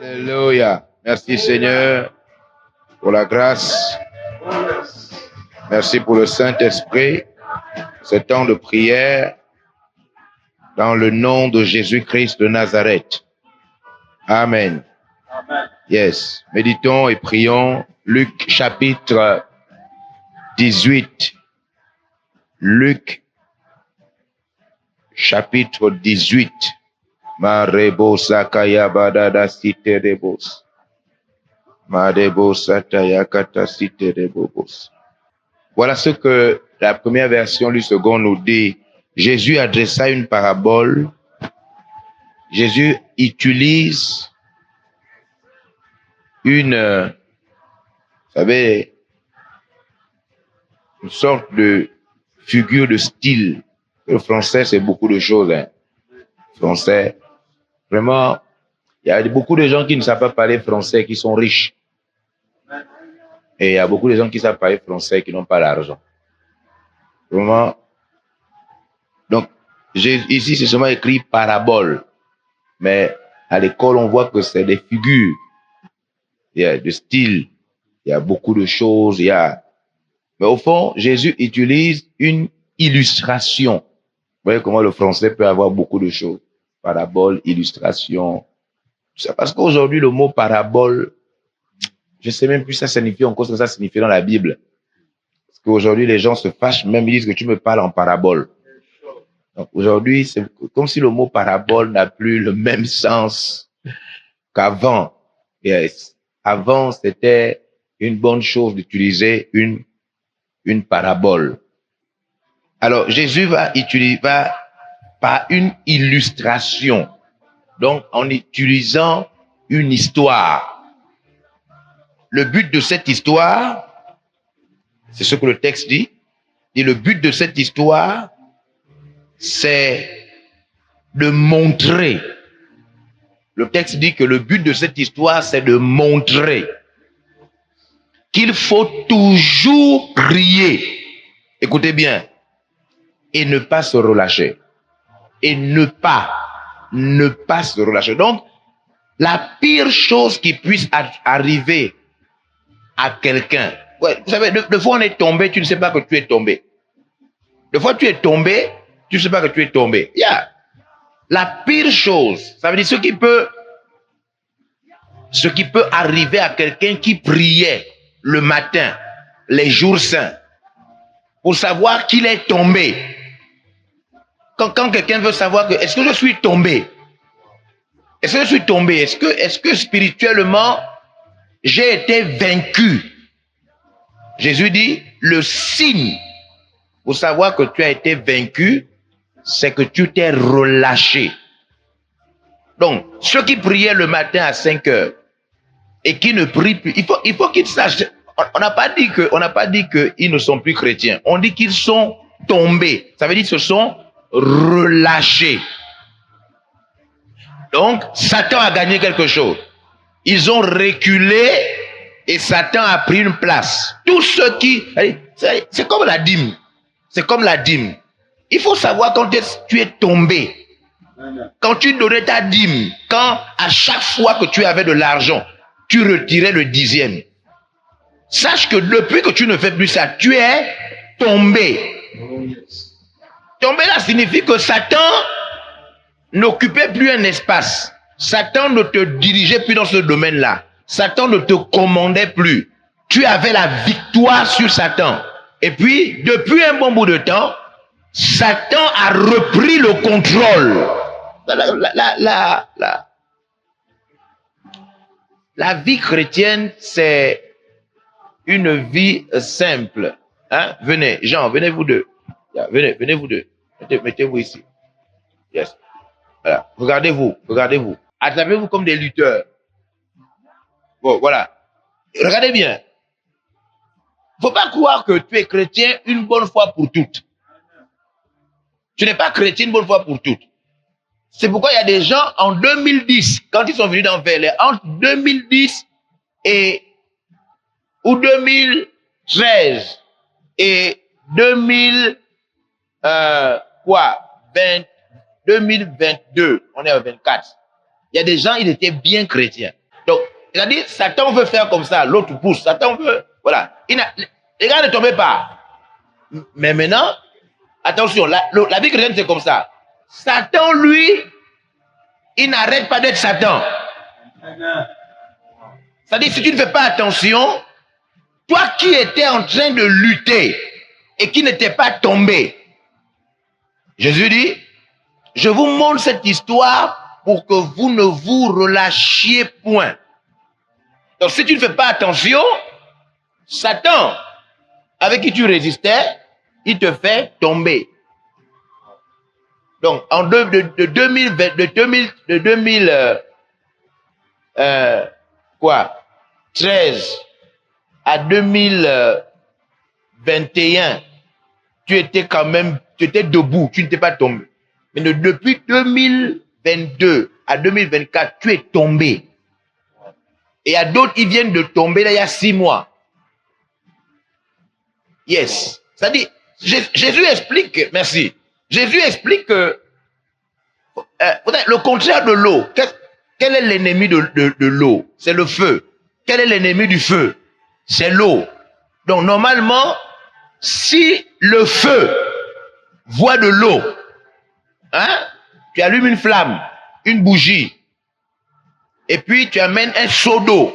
Alléluia. Merci Seigneur pour la grâce. Merci pour le Saint-Esprit. Ce temps de prière dans le nom de Jésus-Christ de Nazareth. Amen. Amen. Yes. Méditons et prions Luc chapitre 18. Luc chapitre 18. Marebo sakaya badada site rebos. Madebo sataya kata site rebos. Voilà ce que la première version du second nous dit. Jésus adressa une parabole. Jésus utilise une sorte de figure de style. Le français, c'est beaucoup de choses. Français, vraiment, il y a beaucoup de gens qui ne savent pas parler français, qui sont riches. Et il y a beaucoup de gens qui savent parler français, qui n'ont pas l'argent. Vraiment. Donc, ici, c'est seulement écrit parabole. Mais à l'école, on voit que c'est des figures. Il y a de style. Il y a beaucoup de choses. Mais au fond, Jésus utilise une illustration. Vous voyez comment le français peut avoir beaucoup de choses. Parabole, illustration. C'est parce qu'aujourd'hui, le mot parabole, je ne sais même plus ça signifie encore ce que ça signifie dans la Bible. Parce qu'aujourd'hui, les gens se fâchent, même ils disent que tu me parles en parabole. Donc aujourd'hui, c'est comme si le mot parabole n'a plus le même sens qu'avant. Yes. Avant, c'était une bonne chose d'utiliser une parabole. Alors, Jésus va par une illustration. Donc, en utilisant une histoire. Le but de cette histoire, c'est ce que le texte dit. Et le but de cette histoire, c'est de montrer. Le texte dit que le but de cette histoire, c'est de montrer qu'il faut toujours prier. Écoutez bien. Et ne pas se relâcher. Et ne pas se relâcher. Donc, la pire chose qui puisse arriver à quelqu'un. Ouais, vous savez, de fois on est tombé, tu ne sais pas que tu es tombé. De fois tu es tombé, tu ne sais pas que tu es tombé. Yeah. La pire chose, ça veut dire ce qui peut arriver à quelqu'un qui priait le matin, les jours saints, pour savoir qu'il est tombé. Quand quelqu'un veut savoir que, est-ce que je suis tombé? Est-ce que je suis tombé? Est-ce que spirituellement, j'ai été vaincu? Jésus dit, le signe pour savoir que tu as été vaincu, c'est que tu t'es relâché. Donc, ceux qui priaient le matin à 5 heures et qui ne prient plus, il faut qu'ils sachent. On n'a pas dit qu'ils ne sont plus chrétiens. On dit qu'ils sont tombés. Ça veut dire qu'ils se sont relâchés. Donc, Satan a gagné quelque chose. Ils ont reculé et Satan a pris une place. Tous ceux qui... C'est comme la dîme. C'est comme la dîme. Il faut savoir quand tu es tombé. Quand tu donnais ta dîme, quand à chaque fois que tu avais de l'argent, tu retirais le 10e. Sache que depuis que tu ne fais plus ça, tu es tombé. Tombé là signifie que Satan n'occupait plus un espace. Satan ne te dirigeait plus dans ce domaine-là. Satan ne te commandait plus. Tu avais la victoire sur Satan. Et puis, depuis un bon bout de temps, Satan a repris le contrôle. La vie chrétienne, c'est une vie simple. Hein? Venez, Jean, venez vous deux. Venez vous deux. Mettez-vous ici. Yes. Voilà. Regardez-vous. Attrapez-vous comme des lutteurs. Bon, voilà. Regardez bien. Faut pas croire que tu es chrétien une bonne fois pour toutes. Tu n'es pas chrétien une bonne fois pour toutes. C'est pourquoi il y a des gens en 2010, quand ils sont venus dans Velay, entre 2010 ou 2013 et 2022, on est à 24. Il y a des gens, ils étaient bien chrétiens. C'est-à-dire, Satan veut faire comme ça, l'autre pousse. Satan veut, voilà. Les gars, ne tombez pas. Mais maintenant, attention, la vie chrétienne, c'est comme ça. Satan, lui, il n'arrête pas d'être Satan. C'est-à-dire, si tu ne fais pas attention, toi qui étais en train de lutter et qui n'étais pas tombé, Jésus dit, je vous montre cette histoire pour que vous ne vous relâchiez point. Donc, si tu ne fais pas attention, Satan, avec qui tu résistais, il te fait tomber. Donc, de 13 à 2021, tu étais quand même, tu étais debout, tu n'étais pas tombé. Mais depuis 2022 à 2024, tu es tombé. Et il y a d'autres qui viennent de tomber là il y a 6 mois. Yes. C'est-à-dire, Jésus explique, merci. Jésus explique que le contraire de l'eau. Quel est l'ennemi de l'eau? C'est le feu. Quel est l'ennemi du feu? C'est l'eau. Donc normalement, si le feu voit de l'eau, hein, tu allumes une flamme, une bougie, et puis tu amènes un seau d'eau.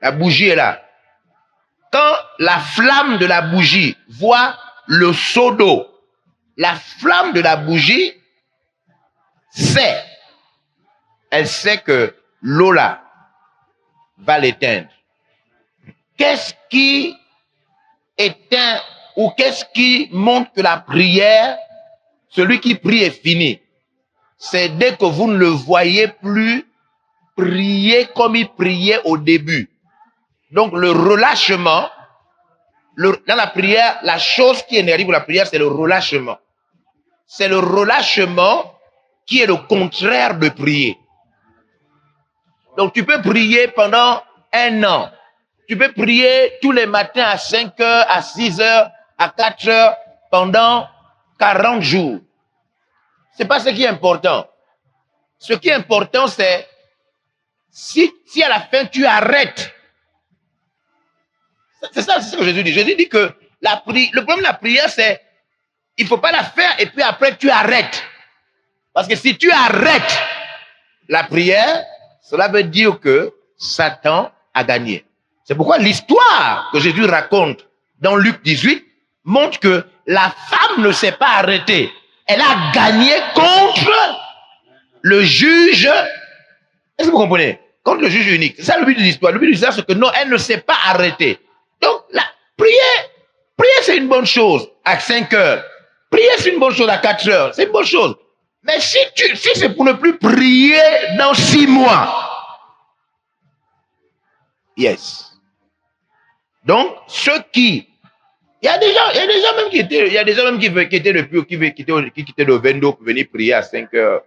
La bougie est là. Quand la flamme de la bougie voit le seau d'eau, la flamme de la bougie sait, elle sait que l'eau là va l'éteindre. Qu'est-ce qui éteint ou qu'est-ce qui montre que la prière, celui qui prie est fini? C'est dès que vous ne le voyez plus prier comme il priait au début. Donc le relâchement, dans la prière, la chose qui est négative pour la prière, c'est le relâchement. C'est le relâchement qui est le contraire de prier. Donc tu peux prier pendant 1 an. Tu peux prier tous les matins à 5 heures, à 6 heures, à 4 heures, pendant 40 jours. C'est pas ce qui est important. Ce qui est important, c'est si à la fin tu arrêtes. C'est ça, c'est ce que Jésus dit. Jésus dit que le problème de la prière, c'est il ne faut pas la faire et puis après tu arrêtes. Parce que si tu arrêtes la prière, cela veut dire que Satan a gagné. C'est pourquoi l'histoire que Jésus raconte dans Luc 18 montre que la femme ne s'est pas arrêtée. Elle a gagné contre le juge. Est-ce que vous comprenez? Contre le juge unique. C'est ça le but de l'histoire. Le but de l'histoire, c'est que non, elle ne s'est pas arrêtée. Donc, la prière, c'est une bonne chose à 5 heures. Prier, c'est une bonne chose à 4 heures. C'est une bonne chose. Mais si c'est pour ne plus prier dans 6 mois. Yes. Donc, ceux qui, il y a des gens même qui étaient de Vendo pour venir prier à 5 heures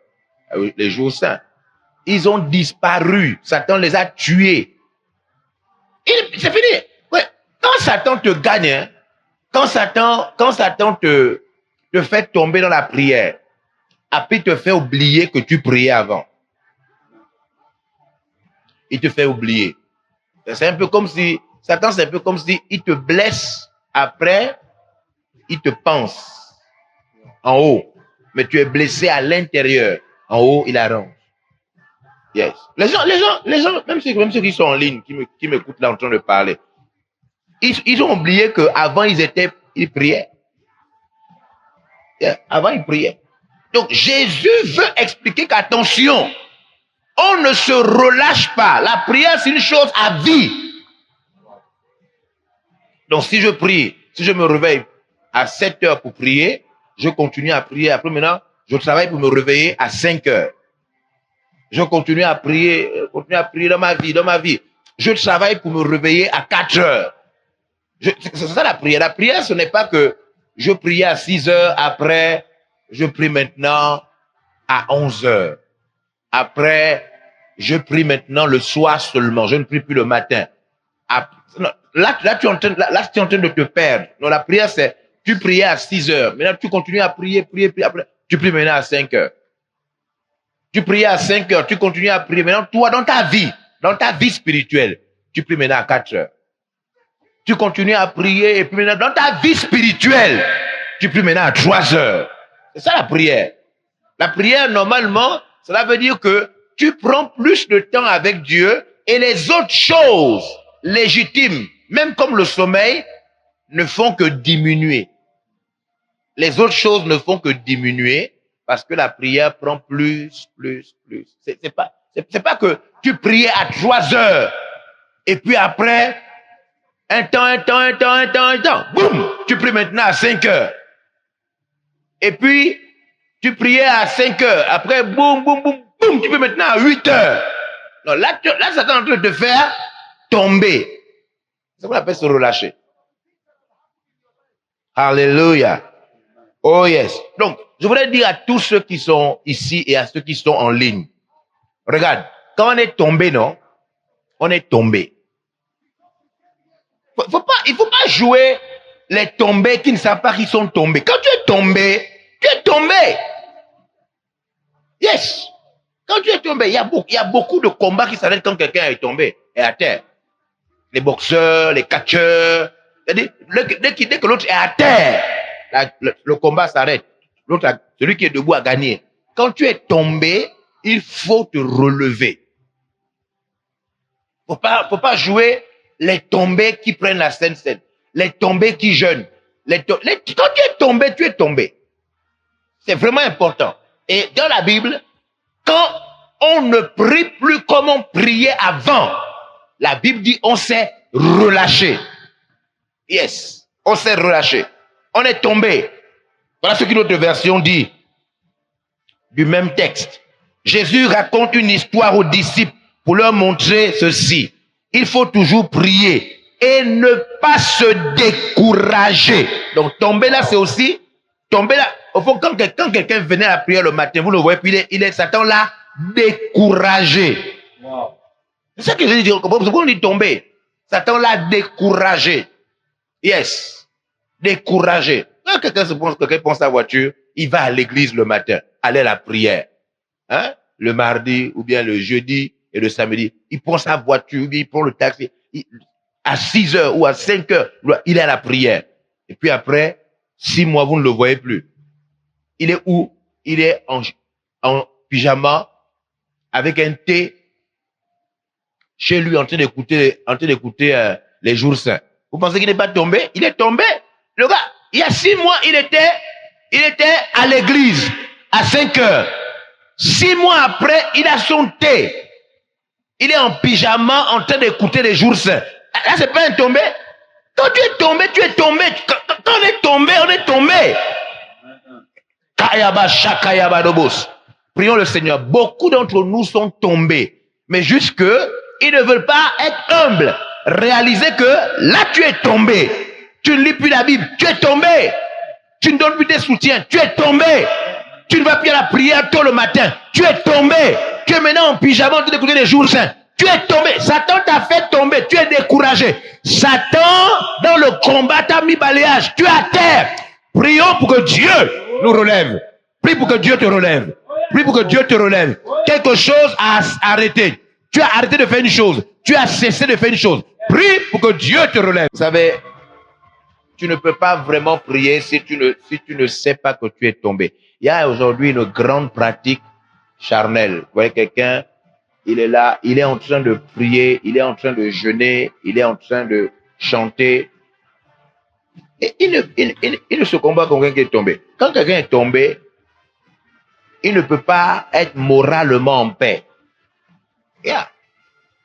les jours saints. Ils ont disparu. Satan les a tués. C'est fini. Ouais. Quand Satan te gagne, hein, quand Satan te fait tomber dans la prière, après il te fait oublier que tu priais avant. Il te fait oublier. C'est un peu comme si, Satan, c'est un peu comme si il te blesse, après, il te pense en haut. Mais tu es blessé à l'intérieur. En haut, il arrange. Yes. Les gens, même ceux qui sont en ligne, qui m'écoutent là en train de parler, ils ont oublié qu'avant, ils priaient. Yeah. Avant, ils priaient. Donc, Jésus veut expliquer qu'attention, on ne se relâche pas. La prière, c'est une chose à vie. Donc, si je prie, si je me réveille à 7 heures pour prier, je continue à prier. Après, maintenant, je travaille pour me réveiller à 5 heures. Je continue à prier dans ma vie. Je travaille pour me réveiller à 4 heures. C'est ça la prière. La prière, ce n'est pas que je prie à 6 heures, après, je prie maintenant à 11 heures. Après, je prie maintenant le soir seulement. Je ne prie plus le matin. Là, tu es en train de te perdre. Non, la prière, c'est, tu priais à 6 heures. Maintenant, tu continues à prier. Après, tu pries maintenant à 5 heures. Tu priais à 5 heures. Tu continues à prier. Maintenant, toi, dans ta vie, Dans ta vie spirituelle, tu pries maintenant à 4 heures. Tu continues à prier et puis maintenant, dans ta vie spirituelle, tu pries maintenant à 3 heures. C'est ça la prière. La prière, normalement, cela veut dire que tu prends plus de temps avec Dieu et les autres choses légitimes, même comme le sommeil, ne font que diminuer. Les autres choses ne font que diminuer parce que la prière prend plus. C'est pas que tu priais à 3 heures et puis après, un temps, boum, tu pries maintenant à 5 heures. Et puis, tu priais à 5 heures. Après, boum, tu pries maintenant à 8 heures. Non, là, ça est en train de te faire tomber. C'est ce qu'on appelle se relâcher. Alléluia. Oh yes. Donc, je voudrais dire à tous ceux qui sont ici et à ceux qui sont en ligne. Regarde, quand on est tombé, non? On est tombé. Il faut pas jouer les tombés qui ne savent pas qu'ils sont tombés. Quand tu es tombé, tu es tombé. Yes. Quand tu es tombé, il y a beaucoup de combats qui s'arrêtent quand quelqu'un est tombé et à terre. Les boxeurs, les catcheurs. Dès que l'autre est à terre, le combat s'arrête. Celui qui est debout a gagné. Quand tu es tombé, il faut te relever. Faut pas jouer les tombés qui prennent la scène. Les tombés qui jeûnent. Quand tu es tombé, tu es tombé. C'est vraiment important. Et dans la Bible, quand on ne prie plus comme on priait avant, la Bible dit on s'est relâché. Yes, on s'est relâché. On est tombé. Voilà ce qu'une autre version dit du même texte. Jésus raconte une histoire aux disciples pour leur montrer ceci. Il faut toujours prier et ne pas se décourager. Donc tomber là, c'est aussi tomber là. Au fond, quand quelqu'un venait à la prière le matin, vous le voyez, puis Satan là découragé. Wow. C'est ça que je dis. Pourquoi on dit tomber? Satan l'a découragé. Yes. Découragé. Quand quelqu'un prend sa voiture, il va à l'église le matin, aller à la prière. Hein? Le mardi ou bien le jeudi et le samedi. Il prend sa voiture ou bien il prend le taxi. À 6 heures ou à 5 heures, il est à la prière. Et puis après, 6 mois, vous ne le voyez plus. Il est où? Il est en pyjama avec un thé chez lui en train d'écouter les jours saints. Vous pensez qu'il n'est pas tombé? Il est tombé. Le gars, il y a 6 mois, il était à l'église à 5 heures. 6 mois après, il a son thé. Il est en pyjama en train d'écouter les jours saints. Là, c'est pas un tombé. Quand tu es tombé, tu es tombé. Quand on est tombé, on est tombé. Kayaba, shakayaba, dobos. Prions le Seigneur. Beaucoup d'entre nous sont tombés. Mais jusque, ils ne veulent pas être humbles. Réaliser que là, tu es tombé. Tu ne lis plus la Bible. Tu es tombé. Tu ne donnes plus tes soutiens. Tu es tombé. Tu ne vas plus à la prière tôt le matin. Tu es tombé. Tu es maintenant en pyjama en train d'écouter les jours saints. Tu es tombé. Satan t'a fait tomber. Tu es découragé. Satan, dans le combat, t'a mis balayage. Tu es à terre. Prions pour que Dieu nous relève. Prie pour que Dieu te relève. Prie pour que Dieu te relève. Quelque chose a arrêté. Tu as arrêté de faire une chose. Tu as cessé de faire une chose. Prie pour que Dieu te relève. Vous savez, tu ne peux pas vraiment prier si tu ne sais pas que tu es tombé. Il y a aujourd'hui une grande pratique charnelle. Vous voyez quelqu'un, il est là, il est en train de prier, il est en train de jeûner, il est en train de chanter. Et il ne se combat comme quelqu'un qui est tombé. Quand quelqu'un est tombé, il ne peut pas être moralement en paix. Yeah.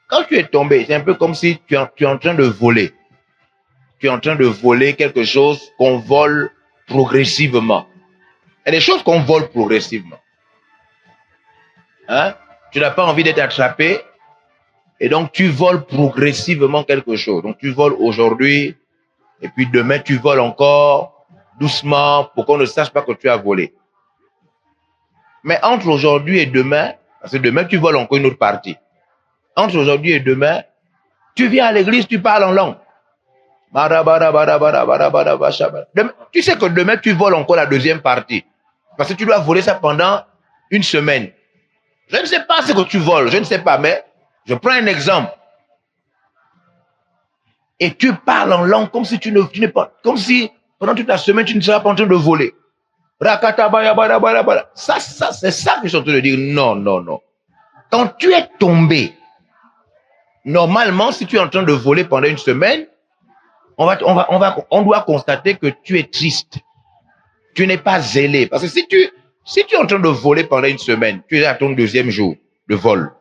Quand tu es tombé, c'est un peu comme si tu es en train de voler. Tu es en train de voler quelque chose qu'on vole progressivement. Il y a des choses qu'on vole progressivement. Hein? Tu n'as pas envie d'être attrapé et donc tu voles progressivement quelque chose. Donc tu voles aujourd'hui et puis demain tu voles encore doucement pour qu'on ne sache pas que tu as volé. Mais entre aujourd'hui et demain, parce que demain tu voles encore une autre partie. Entre aujourd'hui et demain, tu viens à l'église, tu parles en langue. Tu sais que demain tu voles encore la deuxième partie. Parce que tu dois voler ça pendant une semaine. Je ne sais pas ce que tu voles, je ne sais pas, mais Je prends un exemple. Et tu parles en langue comme si tu n'es pas, comme si pendant toute la semaine tu ne seras pas en train de voler. Ça, c'est ça que je suis en train de dire. Non, non, non. Quand tu es tombé, normalement, si tu es en train de voler pendant une semaine, on doit constater que tu es triste. Tu n'es pas zélé. Parce que si tu es en train de voler pendant une semaine, tu es à ton deuxième jour de vol,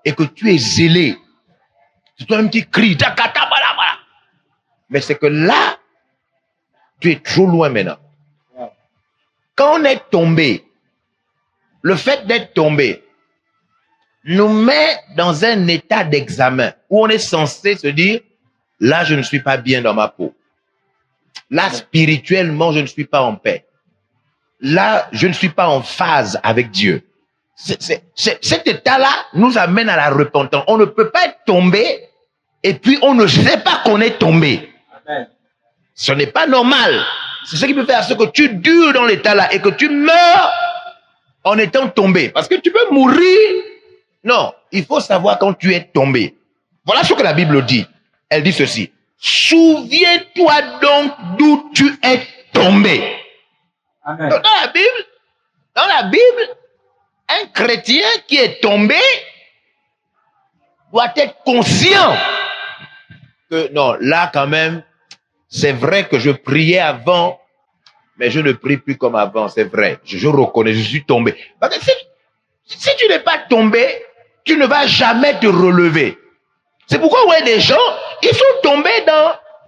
et que tu es zélé, c'est toi-même qui crie, mais c'est que là, tu es trop loin maintenant. Quand on est tombé, le fait d'être tombé nous met dans un état d'examen où on est censé se dire, là, je ne suis pas bien dans ma peau. Là, spirituellement, je ne suis pas en paix. Là, je ne suis pas en phase avec Dieu. Cet état-là nous amène à la repentance. On ne peut pas être tombé et puis on ne sait pas qu'on est tombé. Amen. Ce n'est pas normal. C'est ce qui peut faire ce que tu dures dans l'état-là et que tu meurs en étant tombé. Parce que tu peux mourir. Non, il faut savoir quand tu es tombé. Voilà ce que la Bible dit. Elle dit ceci. Souviens-toi donc d'où tu es tombé. Amen. Dans la Bible, un chrétien qui est tombé doit être conscient que non, là quand même, c'est vrai que je priais avant, mais je ne prie plus comme avant, c'est vrai. Je reconnais, je suis tombé. Parce que si tu n'es pas tombé, tu ne vas jamais te relever. C'est pourquoi vous voyez des gens, ils sont tombés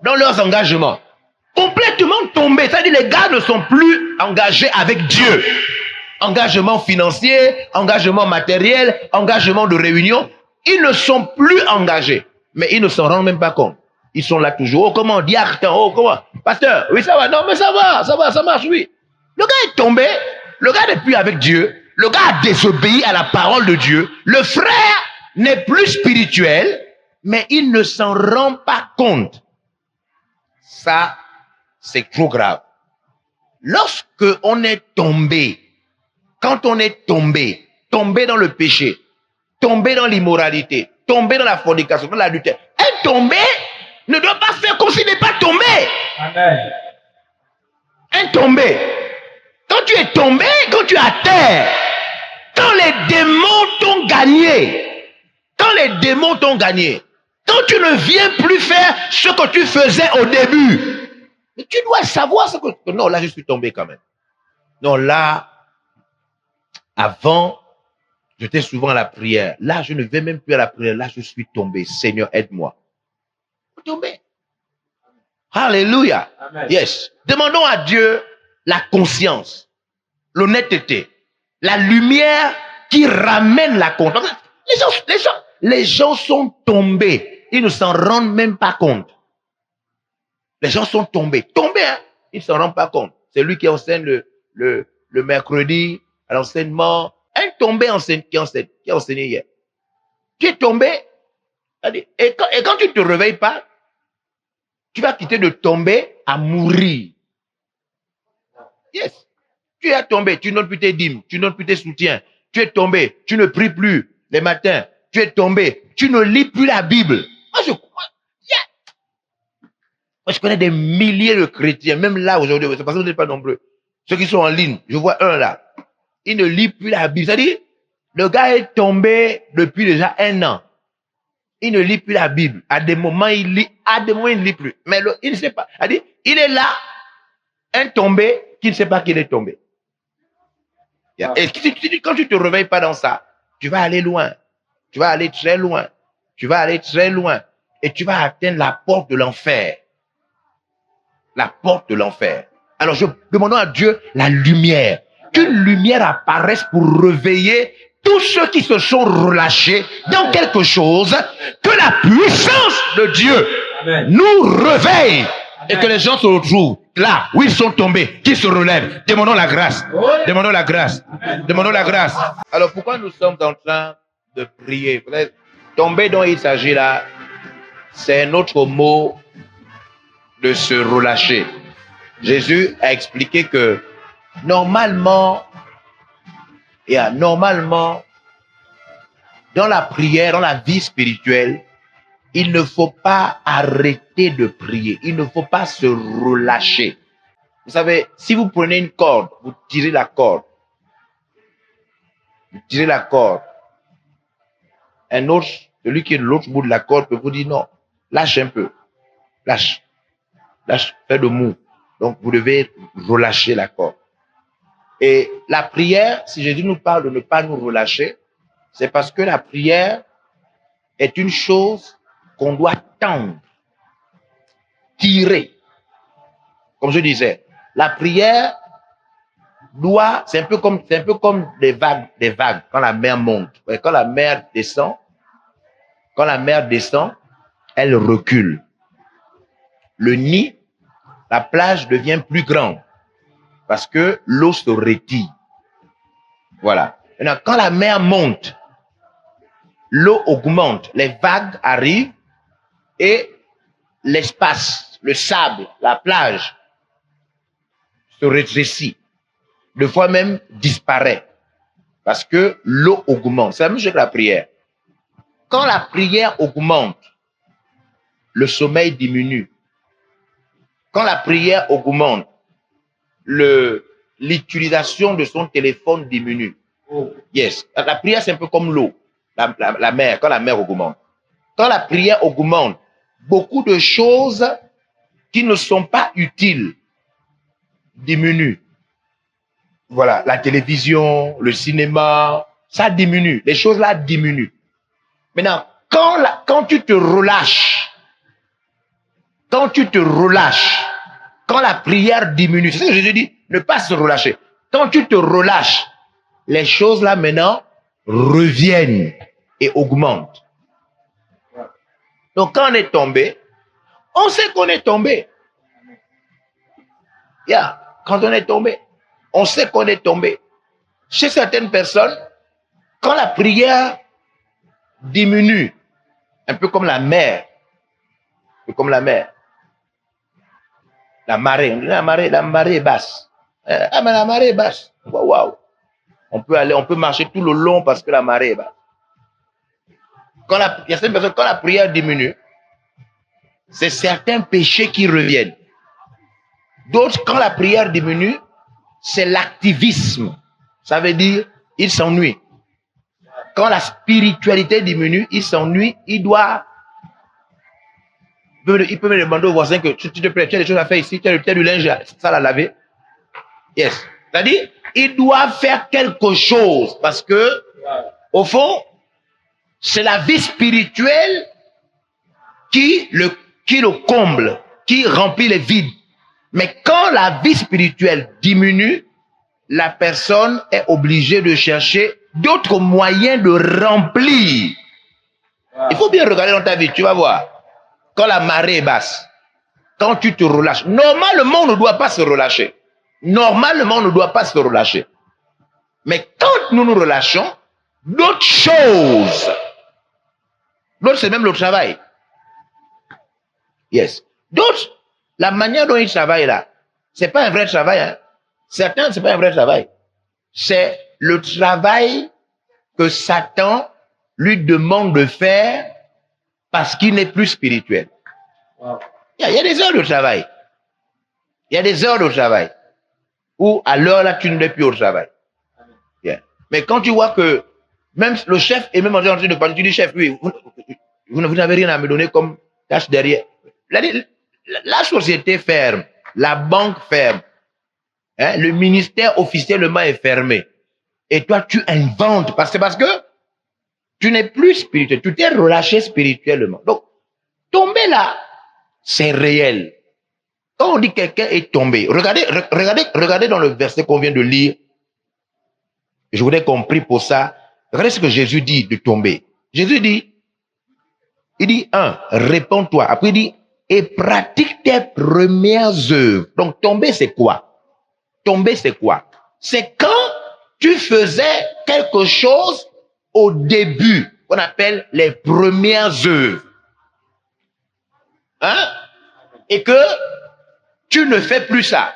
dans leurs engagements. Complètement tombés. C'est-à-dire les gars ne sont plus engagés avec Dieu. Engagement financier, engagement matériel, engagement de réunion. Ils ne sont plus engagés. Mais ils ne s'en rendent même pas compte. Ils sont là toujours. Oh, comment, diacre, oh, comment, pasteur, oui, ça va, non, mais ça va, ça marche, oui. Le gars est tombé, le gars n'est plus avec Dieu, le gars a désobéi à la parole de Dieu, le frère n'est plus spirituel, mais il ne s'en rend pas compte. Ça, c'est trop grave. Lorsque on est tombé, quand on est tombé dans le péché, tombé dans l'immoralité, tombé dans la fornication, dans l'adultère, être tombé ne doit pas faire comme s'il n'est pas tombé. Amen. Être tombé. Quand tu es tombé, quand tu es à terre, quand les démons t'ont gagné, quand tu ne viens plus faire ce que tu faisais au début, mais tu dois savoir ce que... Non, là, je suis tombé quand même. Non, là, avant, j'étais souvent à la prière. Là, je ne vais même plus à la prière. Là, je suis tombé. Seigneur, aide-moi. Tombé. Alléluia. Amen. Yes. Demandons à Dieu la conscience, l'honnêteté, la lumière qui ramène la conscience. Les gens sont tombés. Ils ne s'en rendent même pas compte. Les gens sont tombés. Tombés, hein? Ils ne s'en rendent pas compte. C'est lui qui enseigne le mercredi à l'enseignement. Un tombé qui a enseigné hier. Tu es tombé. Et quand tu ne te réveilles pas, tu vas quitter de tomber à mourir. Yes. Tu es tombé, tu ne donnes plus tes dîmes, tu ne donnes plus tes soutiens. Tu es tombé, tu ne pries plus les matins. Tu es tombé, tu ne lis plus la Bible. Moi, je connais des milliers de chrétiens, même là aujourd'hui, c'est parce que vous n'êtes pas nombreux. Ceux qui sont en ligne, je vois un là. Il ne lit plus la Bible. C'est-à-dire, le gars est tombé depuis déjà 1 an. Il ne lit plus la Bible. À des moments, il lit. À des moments, il ne lit plus. Mais il ne sait pas. C'est-à-dire, il est là, un tombé qui ne sait pas qu'il est tombé. Et quand tu ne te réveilles pas dans ça, tu vas aller loin. Tu vas aller très loin. Tu vas aller très loin. Et tu vas atteindre la porte de l'enfer. La porte de l'enfer. Alors, demandons à Dieu la lumière. Qu'une lumière apparaisse pour réveiller tous ceux qui se sont relâchés dans quelque chose, que la puissance de Dieu nous réveille et que les gens se retrouvent là où ils sont tombés, qui se relèvent. Demandons la grâce. Demandons la grâce. Demandons la grâce. Alors pourquoi nous sommes en train de prier? Tomber dont il s'agit là, c'est un autre mot de se relâcher. Jésus a expliqué que normalement, dans la prière, dans la vie spirituelle, il ne faut pas arrêter de prier. Il ne faut pas se relâcher. Vous savez, si vous prenez une corde, vous tirez la corde. Vous tirez la corde. Un autre, celui qui est de l'autre bout de la corde peut vous dire non, lâche un peu. Lâche. Lâche, fais le mou. Donc, vous devez relâcher la corde. Et la prière, si Jésus nous parle de ne pas nous relâcher, c'est parce que la prière est une chose qu'on doit tendre, tirer. Comme je disais, la prière doit, c'est un peu comme des vagues, quand la mer monte. Quand la mer descend, elle recule. Le nid, la plage devient plus grande parce que l'eau se retire. Voilà. Maintenant, quand la mer monte, l'eau augmente, les vagues arrivent et l'espace, le sable, la plage se rétrécit. Des fois même disparaît parce que l'eau augmente. C'est la même chose que la prière. Quand la prière augmente, le sommeil diminue. Quand la prière augmente, l'utilisation de son téléphone diminue. Yes. La prière, c'est un peu comme l'eau, la mer, quand la mer augmente. Quand la prière augmente, beaucoup de choses qui ne sont pas utiles diminuent. Voilà, la télévision, le cinéma, ça diminue. Les choses là diminuent. Maintenant, quand tu te relâches, quand la prière diminue, c'est ce que Jésus dit, ne pas se relâcher. Quand tu te relâches, les choses là maintenant reviennent et augmentent. Donc quand on est tombé, on sait qu'on est tombé. Quand on est tombé, on sait qu'on est tombé. Chez certaines personnes, quand la prière diminue, un peu comme la mer, la marée est basse. Mais la marée est basse. Waouh. On peut marcher tout le long parce que la marée est basse. Il y a certaines personnes, quand la prière diminue, c'est certains péchés qui reviennent. D'autres, quand la prière diminue, c'est l'activisme. Ça veut dire, il s'ennuie. Quand la spiritualité diminue, il s'ennuie, il peut me demander au voisin que, s'il te plaît, tu as des choses à faire ici, tu as du linge ça à laver. Yes. C'est-à-dire, il doit faire quelque chose parce que, au fond, c'est la vie spirituelle qui le comble, qui remplit les vides. Mais quand la vie spirituelle diminue, la personne est obligée de chercher d'autres moyens de remplir. Il faut bien regarder dans ta vie, tu vas voir. Quand la marée est basse, quand tu te relâches, normalement on ne doit pas se relâcher. Mais quand nous nous relâchons, d'autres choses, d'autres c'est même le travail. Yes. D'autres, la manière dont ils travaillent là, c'est pas un vrai travail. Hein. Certains, c'est pas un vrai travail. C'est le travail que Satan lui demande de faire parce qu'il n'est plus spirituel. Wow. Il y a des heures de travail. Où à l'heure là, tu n'es plus au travail. Yeah. Mais quand tu vois que même le chef est même en train de parler, tu dis chef, oui, vous n'avez rien à me donner comme tâche derrière. La société ferme, la banque ferme, hein, le ministère officiellement est fermé. Et toi, tu inventes parce que tu n'es plus spirituel, tu t'es relâché spirituellement. Donc, tomber là, c'est réel. Quand on dit quelqu'un est tombé, regardez dans le verset qu'on vient de lire. Je voudrais qu'on prie pour ça. Regardez ce que Jésus dit de tomber. Jésus dit, il dit, réponds-toi. Après, il dit, et pratique tes premières œuvres. Donc, tomber, c'est quoi? C'est quand tu faisais quelque chose au début, qu'on appelle les premières œuvres. Hein? Et que tu ne fais plus ça.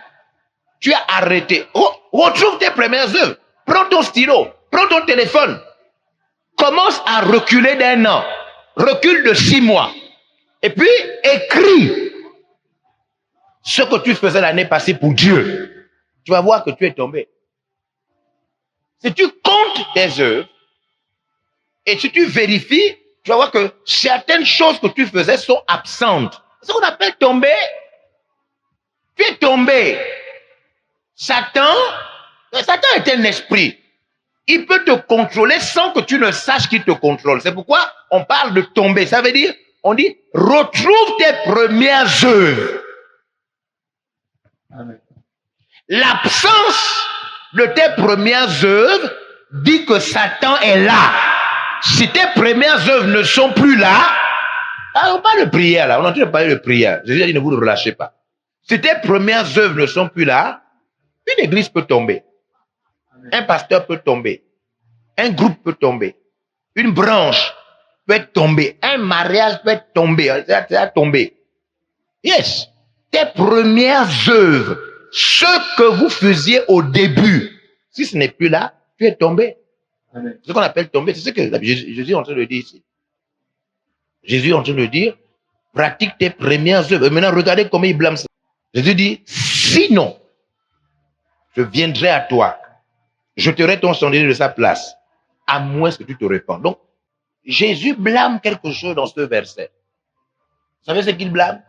Tu as arrêté. Retrouve tes premières œuvres. Prends ton stylo, prends ton téléphone. commence à reculer d'un an, recule de 6 mois, et puis écris ce que tu faisais l'année passée pour Dieu. Tu vas voir que tu es tombé. Si tu comptes tes œuvres, et si tu vérifies, tu vas voir que certaines choses que tu faisais sont absentes. C'est ce qu'on appelle tomber. Tu es tombé. Satan est un esprit. Il peut te contrôler sans que tu ne saches qu'il te contrôle. C'est pourquoi on parle de tomber. Ça veut dire, on dit, retrouve tes premières œuvres. L'absence de tes premières œuvres dit que Satan est là. Si tes premières œuvres ne sont plus là, on parle de prière là, on est en train de parler de prière. Jésus a dit ne vous relâchez pas. Si tes premières œuvres ne sont plus là, une église peut tomber. Un pasteur peut tomber. Un groupe peut tomber. Une branche peut être tombée. Un mariage peut être tombé. Ça a tombé. Yes. Tes premières œuvres, ce que vous faisiez au début, si ce n'est plus là, tu es tombé. Amen. Ce qu'on appelle tomber, c'est ce que Jésus est en train de dire ici. Jésus est en train de dire, pratique tes premières œuvres. Et maintenant, regardez comment il blâme ça. Jésus dit, sinon, je viendrai à toi, je jeterai ton chandelier de sa place, à moins que tu te répandes. Donc, Jésus blâme quelque chose dans ce verset. Vous savez ce qu'il blâme?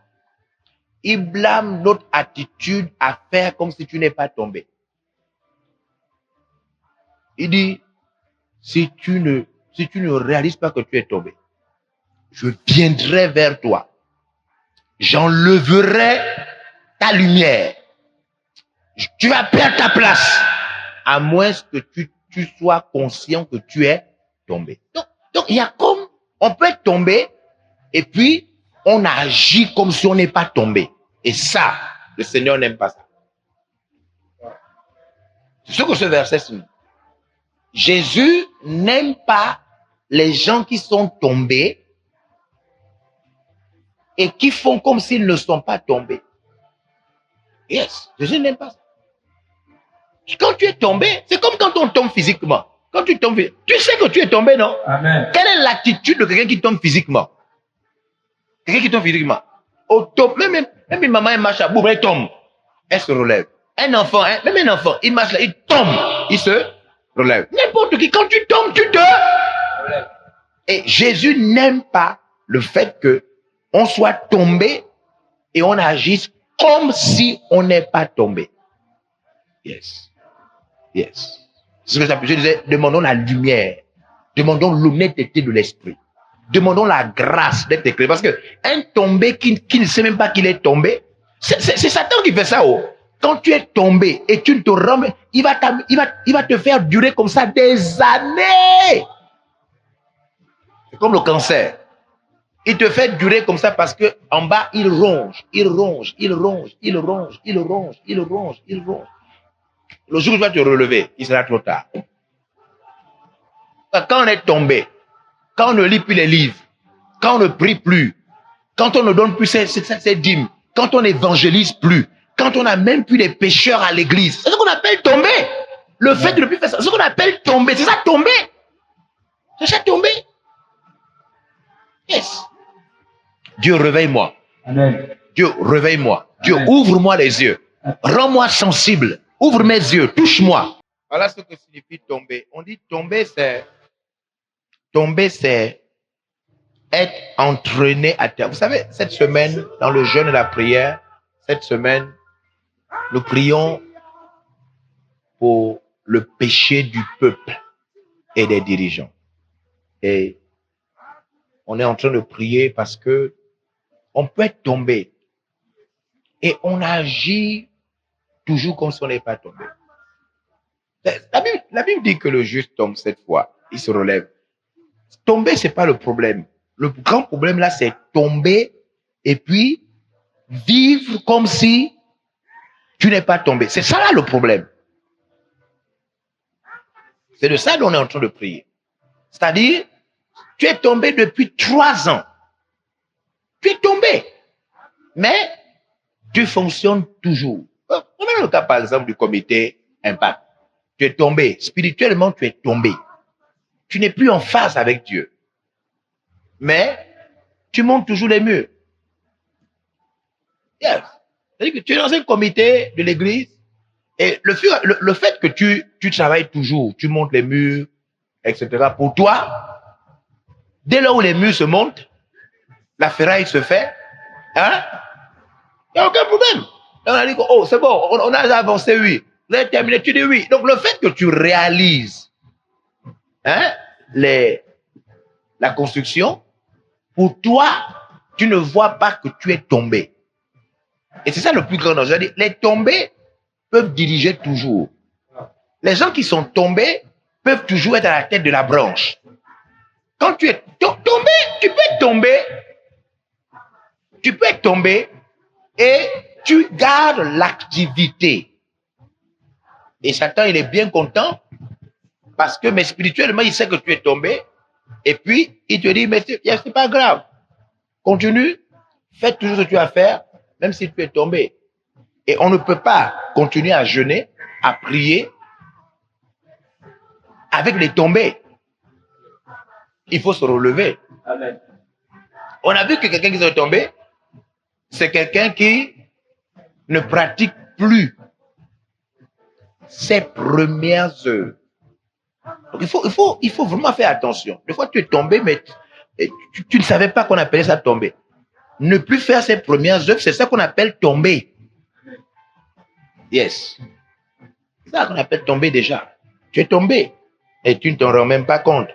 Il blâme notre attitude à faire comme si tu n'es pas tombé. Il dit, si tu ne réalises pas que tu es tombé, je viendrai vers toi. J'enlèverai ta lumière. Tu vas perdre ta place. À moins que tu sois conscient que tu es tombé. Donc, il y a comme, on peut être tombé, et puis, on agit comme si on n'est pas tombé. Et ça, le Seigneur n'aime pas ça. C'est ce que ce verset signifie. Jésus n'aime pas les gens qui sont tombés et qui font comme s'ils ne sont pas tombés. Yes, Jésus n'aime pas ça. Quand tu es tombé, c'est comme quand on tombe physiquement. Quand tu tombes, tu sais que tu es tombé, non? Amen. Quelle est l'attitude de quelqu'un qui tombe physiquement? Quelqu'un qui tombe physiquement. Au top, même une maman, elle marche à bout, elle tombe. Elle se relève. Un enfant, même un enfant, il marche là, il tombe, il se relève. N'importe qui, quand tu tombes, tu te relèves. Et Jésus n'aime pas le fait que on soit tombé et on agisse comme si on n'est pas tombé. Yes. Yes. C'est ce que je disais, demandons la lumière, demandons l'honnêteté de l'esprit, demandons la grâce d'être éclairé. Parce que un tombé qui ne sait même pas qu'il est tombé, c'est Satan qui fait ça. Oh. Quand tu es tombé et tu ne te rends, il va te faire durer comme ça des années. C'est comme le cancer. Il te fait durer comme ça parce que en bas, il ronge, il ronge, il ronge, il ronge, il ronge, il ronge, il ronge. Le jour où tu vas te relever, il sera trop tard. Quand on est tombé, quand on ne lit plus les livres, quand on ne prie plus, quand on ne donne plus ses dîmes, quand on n'évangélise plus, quand on n'a même plus les pécheurs à l'église, c'est ce qu'on appelle tomber. Le fait de ne plus faire ça, c'est ce qu'on appelle tomber. C'est ça tomber. C'est ça tomber. Yes. Dieu, réveille-moi. Amen. Dieu, réveille-moi. Dieu, ouvre-moi les yeux. Rends-moi sensible. Ouvre mes yeux. Touche-moi. Voilà ce que signifie tomber. On dit tomber, c'est être entraîné à terre. Vous savez, cette semaine, dans le jeûne et la prière, cette semaine, nous prions pour le péché du peuple et des dirigeants. Et on est en train de prier parce que on peut être tombé et on agit toujours comme si on n'est pas tombé. La Bible dit que le juste tombe 7 fois, il se relève. Tomber, c'est pas le problème. Le grand problème là, c'est tomber et puis vivre comme si tu n'es pas tombé. C'est ça là le problème. C'est de ça dont on est en train de prier. C'est-à-dire, tu es tombé depuis 3 ans. Tu es tombé. Mais tu fonctionnes toujours. On a le cas, par exemple, du comité Impact. Tu es tombé. Spirituellement, tu es tombé. tu n'es plus en phase avec Dieu. Mais tu montes toujours les murs. Yes. C'est-à-dire que tu es dans un comité de l'église et le fait que tu travailles toujours, tu montes les murs, etc. Pour toi, dès lors où les murs se montent, la ferraille se fait, hein? Il n'y a aucun problème. On a dit, oh, c'est bon, on a avancé, oui. Vous avez terminé, tu dis oui. Donc, le fait que tu réalises, hein, la construction, pour toi, tu ne vois pas que tu es tombé. Et c'est ça le plus grand danger. Les tombés peuvent diriger toujours. Les gens qui sont tombés peuvent toujours être à la tête de la branche. Quand tu es tombé, tu peux être tombé et tu gardes l'activité. Et Satan, il est bien content parce que, mais spirituellement, il sait que tu es tombé. Et puis, il te dit, mais c'est pas grave. Continue, fais toujours ce que tu as à faire, même si tu es tombé. Et on ne peut pas continuer à jeûner, à prier avec les tombés. Il faut se relever. Amen. On a vu que quelqu'un qui s'est tombé, c'est quelqu'un qui ne pratique plus ses premières œuvres. Donc il faut vraiment faire attention. Des fois, tu es tombé, mais tu ne savais pas qu'on appelait ça tomber. Ne plus faire ses premières œuvres, c'est ça qu'on appelle tomber. Yes. C'est ça qu'on appelle tomber déjà. Tu es tombé et tu ne t'en rends même pas compte.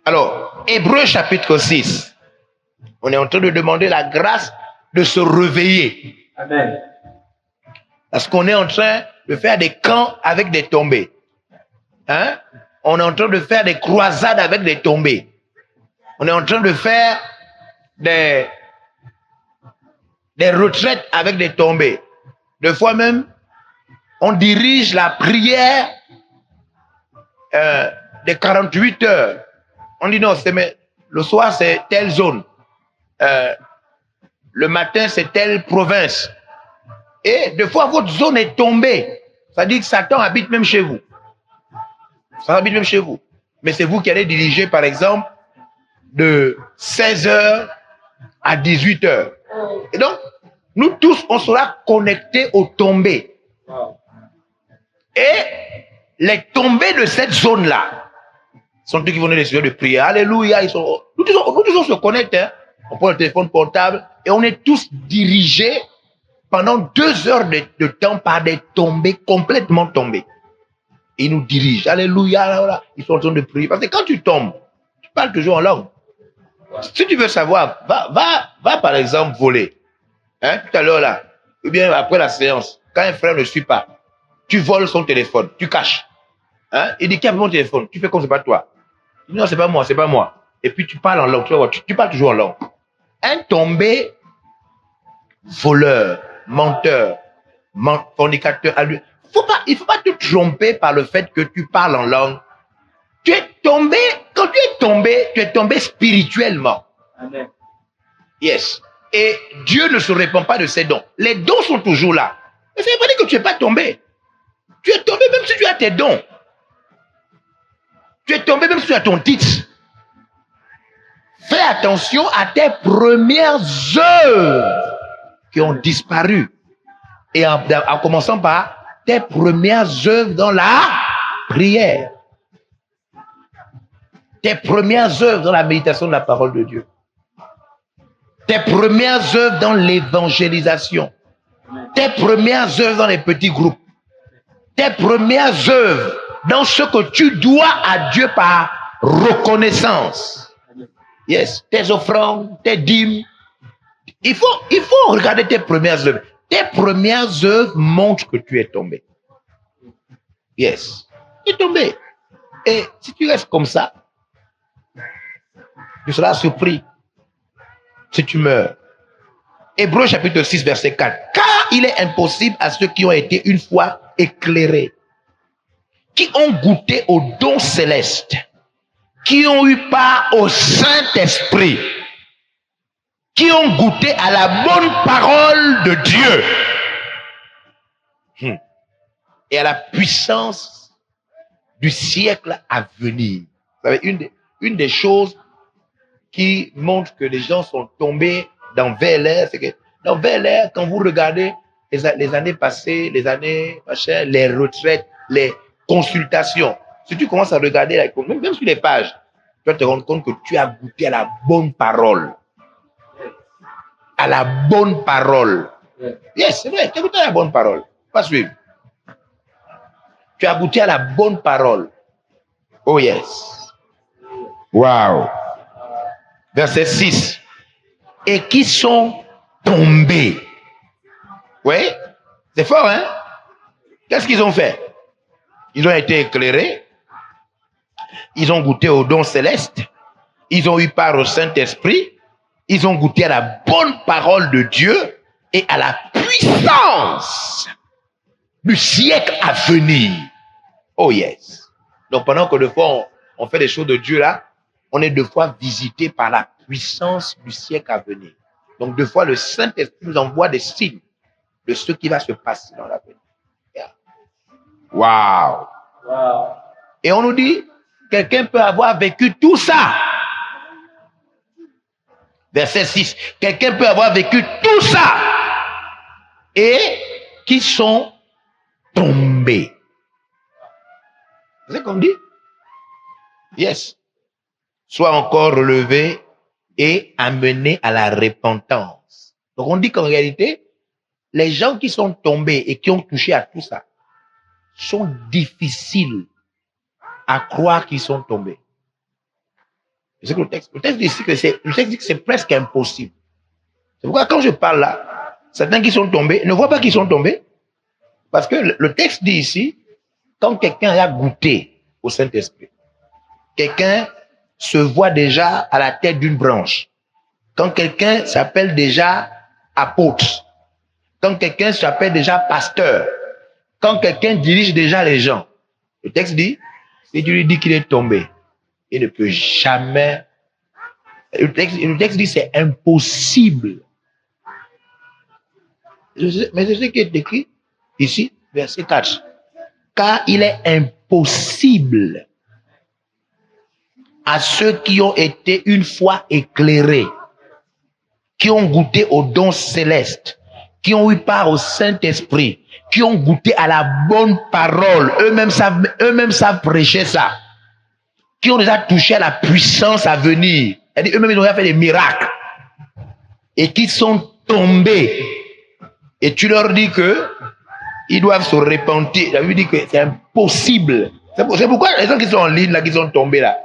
Alors, Hébreux chapitre 6. On est en train de demander la grâce de se réveiller. Amen. Parce qu'on est en train de faire des camps avec des tombés. Hein? On est en train de faire des croisades avec des tombés. On est en train de faire des retraites avec des tombés. Des fois même, on dirige la prière des 48 heures. On dit non, le soir c'est telle zone. Le matin c'est telle province. Et des fois votre zone est tombée. Ça dit que Satan habite même chez vous. Ça habite même chez vous. Mais c'est vous qui allez diriger par exemple de 16h à 18h. Et donc, nous tous, on sera connectés aux tombées. Et les tombées de cette zone-là sont ceux qui vont les de prier. Alléluia. Nous tous on se connecte. Hein. On prend le téléphone portable et on est tous dirigés pendant 2 heures de temps par des tombées, complètement tombées. Ils nous dirigent. Alléluia. Ils sont en train de prier. Parce que quand tu tombes, tu parles toujours en langue. Si tu veux savoir, va par exemple voler. Hein, tout à l'heure là, ou bien après la séance, quand un frère ne suit pas, tu voles son téléphone, tu caches. Hein, il dit qui a mon téléphone, tu fais comme c'est pas toi. Il dit non, c'est pas moi, c'est pas moi. Et puis tu parles en langue, tu parles toujours en langue. Un tombé, voleur, menteur, fornicateur, il faut pas te tromper par le fait que tu parles en langue. Tu es tombé, quand tu es tombé spirituellement. Amen. Yes. Et Dieu ne se répand pas de ses dons. Les dons sont toujours là. Mais ça ne veut pas dire que tu n'es pas tombé. Tu es tombé même si tu as tes dons. Tu es tombé même si tu as ton titre. Fais attention à tes premières œuvres qui ont disparu. Et en commençant par tes premières œuvres dans la prière. Tes premières œuvres dans la méditation de la parole de Dieu. Tes premières œuvres dans l'évangélisation. Tes premières œuvres dans les petits groupes. Tes premières œuvres dans ce que tu dois à Dieu par reconnaissance. Yes, tes offrandes, tes dîmes. Il faut regarder tes premières œuvres. Tes premières œuvres montrent que tu es tombé. Yes, tu es tombé. Et si tu restes comme ça, tu seras surpris si tu meurs. Hébreux chapitre 6, verset 4. Car il est impossible à ceux qui ont été une fois éclairés, qui ont goûté aux dons célestes, qui ont eu part au Saint-Esprit, qui ont goûté à la bonne parole de Dieu et à la puissance du siècle à venir. Vous savez, une des choses qui montre que les gens sont tombés dans VLR, c'est que dans VLR, quand vous regardez les années passées, les années machin, les retraites, les consultations, si tu commences à regarder, même sur les pages, tu vas te rendre compte que tu as goûté à la bonne parole. À la bonne parole. Yes, c'est vrai, tu as goûté à la bonne parole. Pas suivre. Tu as goûté à la bonne parole. Oh yes. Wow. Verset 6. Et qui sont tombés. Oui, c'est fort, hein? Qu'est-ce qu'ils ont fait? Ils ont été éclairés. Ils ont goûté au don céleste. Ils ont eu part au Saint-Esprit. Ils ont goûté à la bonne parole de Dieu et à la puissance du siècle à venir. Oh yes. Donc pendant que deux fois on fait les choses de Dieu là, on est deux fois visité par la puissance du siècle à venir. Donc deux fois le Saint-Esprit nous envoie des signes de ce qui va se passer dans l'avenir. Yeah. Wow. Wow. Et on nous dit, quelqu'un peut avoir vécu tout ça. Verset 6. Quelqu'un peut avoir vécu tout ça. Et qui sont tombés. C'est ce qu'on dit? Yes. Soit encore relevés et amenés à la repentance. Donc on dit qu'en réalité, les gens qui sont tombés et qui ont touché à tout ça sont difficiles à croire qu'ils sont tombés. C'est que le texte dit que c'est presque impossible. C'est pourquoi quand je parle là, certains qui sont tombés ne voient pas qu'ils sont tombés. Parce que le texte dit ici, quand quelqu'un a goûté au Saint-Esprit, quelqu'un se voit déjà à la tête d'une branche. Quand quelqu'un s'appelle déjà apôtre, quand quelqu'un s'appelle déjà pasteur, quand quelqu'un dirige déjà les gens, le texte dit, si tu lui dis qu'il est tombé, il ne peut jamais. Le texte dit c'est impossible. Mais c'est ce qui est écrit ici, verset 4. Car il est impossible à ceux qui ont été une fois éclairés, qui ont goûté au don céleste, qui ont eu part au Saint-Esprit, qui ont goûté à la bonne parole, eux-mêmes savent prêcher ça, qui ont déjà touché à la puissance à venir, eux-mêmes ils ont déjà fait des miracles, et qui sont tombés, et tu leur dis que ils doivent se repentir. La Bible dit que c'est impossible. C'est pourquoi les gens qui sont en ligne là, qui sont tombés là,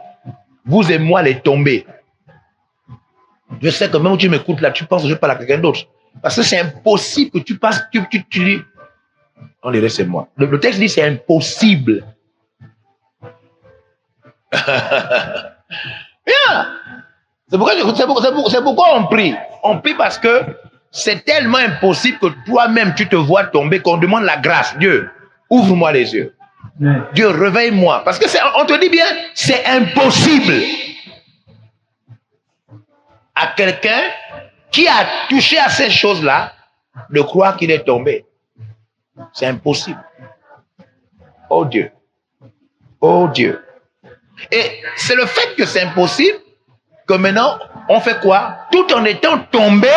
vous et moi les tombés. Je sais que même où tu m'écoutes là, tu penses que je parle à quelqu'un d'autre. Parce que c'est impossible que tu passes, tu dis, on dirait c'est moi. Le texte dit c'est impossible. Yeah. C'est pourquoi on prie. On prie parce que c'est tellement impossible que toi-même tu te vois tomber qu'on demande la grâce. Dieu, ouvre-moi les yeux. Dieu, réveille-moi. Parce que on te dit bien, c'est impossible à quelqu'un qui a touché à ces choses-là de croire qu'il est tombé. C'est impossible. Oh Dieu. Oh Dieu. Et c'est le fait que c'est impossible que maintenant, on fait quoi? Tout en étant tombé,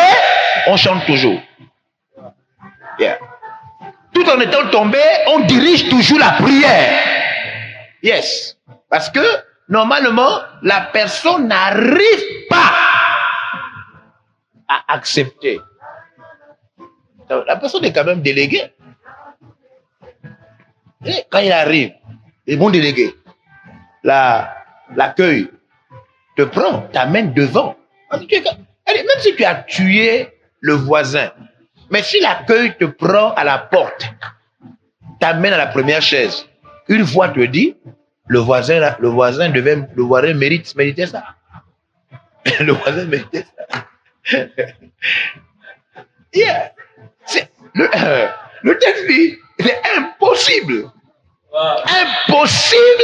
on chante toujours. Yeah. Tout en étant tombé, on dirige toujours la prière. Yes. Parce que, normalement, la personne n'arrive pas à accepter. La personne est quand même déléguée. Et quand il arrive, les bons délégués, l'accueil te prend, t'amène devant. Même si tu as tué le voisin, mais si l'accueil te prend à la porte, t'amène à la première chaise, une voix te dit, le voisin méritait ça. Le voisin méritait ça. Yeah. Le texte dit, c'est impossible. Wow. Impossible.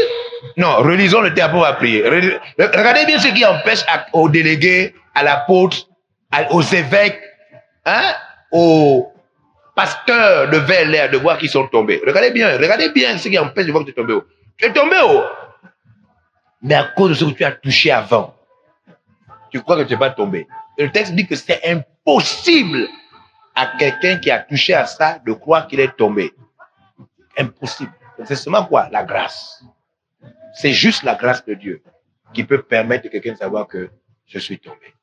Non, relisons le terme pour la prier. Regardez bien ce qui empêche aux délégués, à l'apôtre, aux évêques, hein, aux pasteurs de VLR de voir qu'ils sont tombés. Regardez bien ce qui empêche de voir qu'ils sont tombés. Tu es tombé haut. Mais à cause de ce que tu as touché avant, tu crois que tu n'es pas tombé. Et le texte dit que c'est impossible à quelqu'un qui a touché à ça de croire qu'il est tombé. Impossible. C'est seulement quoi? La grâce. C'est juste la grâce de Dieu qui peut permettre à quelqu'un de savoir que je suis tombé.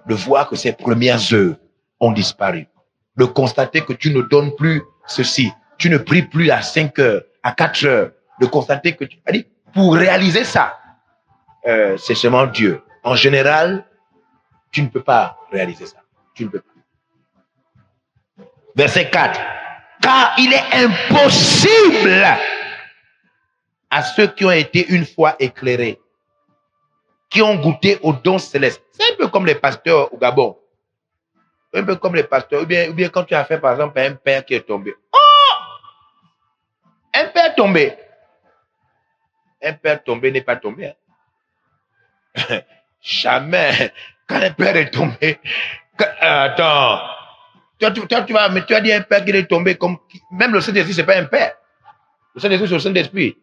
De voir que ses premières œuvres ont disparu. De constater que tu ne donnes plus ceci. Tu ne pries plus à 5 heures, à 4 heures. De constater que tu... Pour réaliser ça, c'est seulement Dieu. En général, tu ne peux pas réaliser ça. Tu ne peux pas. Verset 4. Car il est impossible à ceux qui ont été une fois éclairés, qui ont goûté aux dons célestes. C'est un peu comme les pasteurs au Gabon. Un peu comme les pasteurs. Ou bien quand tu as fait, par exemple, un père qui est tombé. Oh! Un père tombé. Un père tombé n'est pas tombé. Hein. Jamais. Quand un père est tombé. Attends. Tu as dit un père qui est tombé comme. Même le Saint-Esprit, ce n'est pas un père. Le Saint-Esprit, c'est le Saint-Esprit.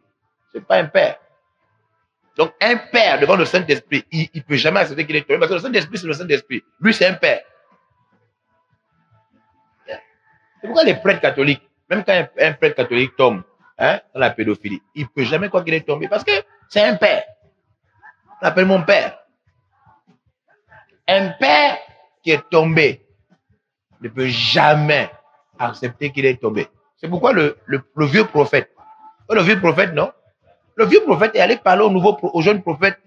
Ce n'est pas un père. Donc, un père devant le Saint-Esprit, il ne peut jamais accepter qu'il est tombé. Parce que le Saint-Esprit, c'est le Saint-Esprit. Lui, c'est un père. C'est pourquoi les prêtres catholiques, même quand un prêtre catholique tombe dans la pédophilie, il ne peut jamais croire qu'il est tombé. Parce que c'est un père. On l'appelle mon père. Un père qui est tombé ne peut jamais accepter qu'il est tombé. C'est pourquoi le vieux prophète, le vieux prophète, non? Le vieux prophète est allé parler au jeune prophète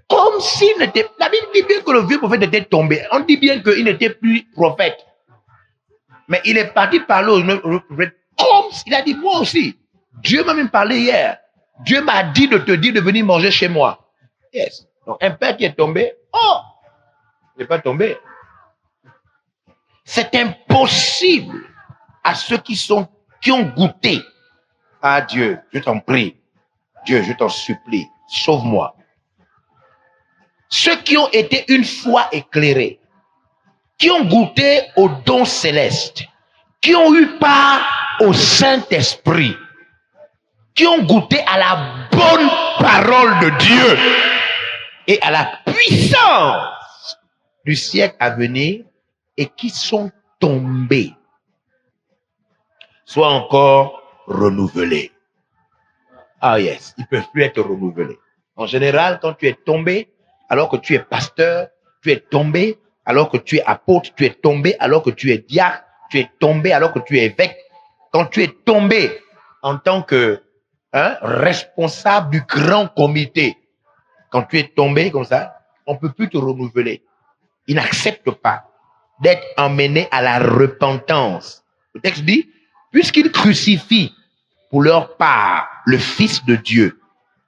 comme s'il n'était... La Bible dit bien que le vieux prophète était tombé. On dit bien qu'il n'était plus prophète. Mais il est parti parler au jeune prophète comme s'il a dit, moi aussi. Dieu m'a même parlé hier. Dieu m'a dit de te dire de venir manger chez moi. Yes. Donc un père qui est tombé, oh, il n'est pas tombé. C'est impossible à ceux qui ont goûté à Dieu. Je t'en prie. Dieu, je t'en supplie, sauve-moi. Ceux qui ont été une fois éclairés, qui ont goûté aux dons célestes, qui ont eu part au Saint-Esprit, qui ont goûté à la bonne parole de Dieu et à la puissance du siècle à venir et qui sont tombés, soient encore renouvelés. Ah yes, ils ne peuvent plus être renouvelés. En général, quand tu es tombé, alors que tu es pasteur, tu es tombé, alors que tu es apôtre, tu es tombé, alors que tu es diacre, tu es tombé, alors que tu es évêque. Quand tu es tombé en tant que responsable du grand comité, quand tu es tombé comme ça, on ne peut plus te renouveler. Ils n'acceptent pas d'être emmenés à la repentance. Le texte dit, puisqu'ils crucifient pour leur part le Fils de Dieu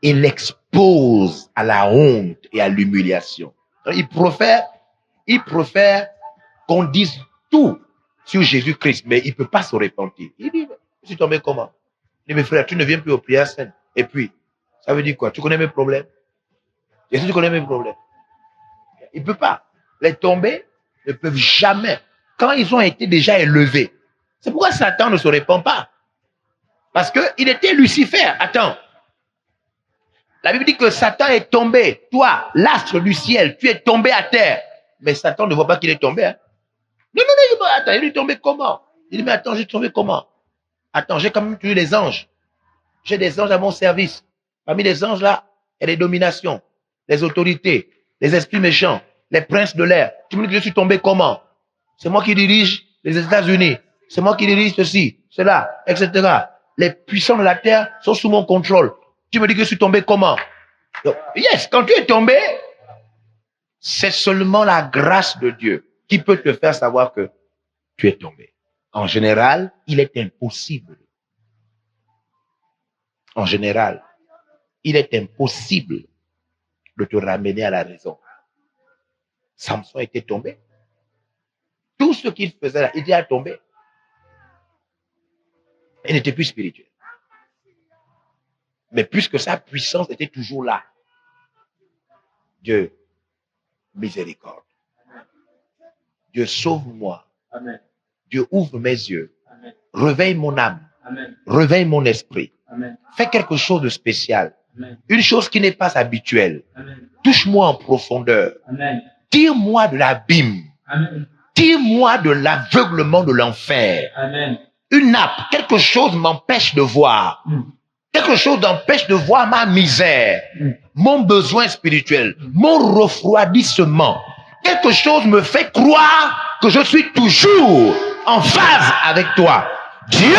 et l'exposent à la honte et à l'humiliation. Ils préfèrent qu'on dise tout sur Jésus-Christ, mais il ne peut pas se repentir. Il dit, je suis tombé comment? Il dit, mes frères, tu ne viens plus aux prières saintes. Et puis, ça veut dire quoi? Tu connais mes problèmes? Est-ce que tu connais mes problèmes? Il ne peut pas. Les tombés ne peuvent jamais, quand ils ont été déjà élevés. C'est pourquoi Satan ne se répand pas. Parce qu'il était Lucifer. Attends. La Bible dit que Satan est tombé. Toi, l'astre du ciel, tu es tombé à terre. Mais Satan ne voit pas qu'il est tombé. Hein? Non, attends, il est tombé comment? Il dit, mais attends, j'ai tombé comment? Attends, j'ai quand même tué les anges. J'ai des anges à mon service. Parmi les anges là, il y a les dominations, les autorités, les esprits méchants, les princes de l'air. Tu me dis que je suis tombé comment? C'est moi qui dirige les États-Unis. C'est moi qui dirige ceci, cela, etc. Les puissants de la terre sont sous mon contrôle. Tu me dis que je suis tombé comment? Donc, yes, quand tu es tombé, c'est seulement la grâce de Dieu qui peut te faire savoir que tu es tombé. En général, il est impossible. En général, il est impossible de te ramener à la raison. Samson était tombé. Tout ce qu'il faisait là, il était tombé. Il n'était plus spirituel. Mais puisque sa puissance était toujours là, Dieu, miséricorde. Dieu, sauve-moi. Dieu, ouvre mes yeux. Amen. Réveille mon âme. Amen. Réveille mon esprit. Amen. Fais quelque chose de spécial. Amen. Une chose qui n'est pas habituelle. Amen. Touche-moi en profondeur. Amen. Tire-moi de l'abîme. Amen. Tire-moi de l'aveuglement de l'enfer. Amen. Une nappe, quelque chose m'empêche de voir. Quelque chose m'empêche de voir ma misère, mon besoin spirituel, mon refroidissement. Quelque chose me fait croire que je suis toujours en phase avec toi. Dieu,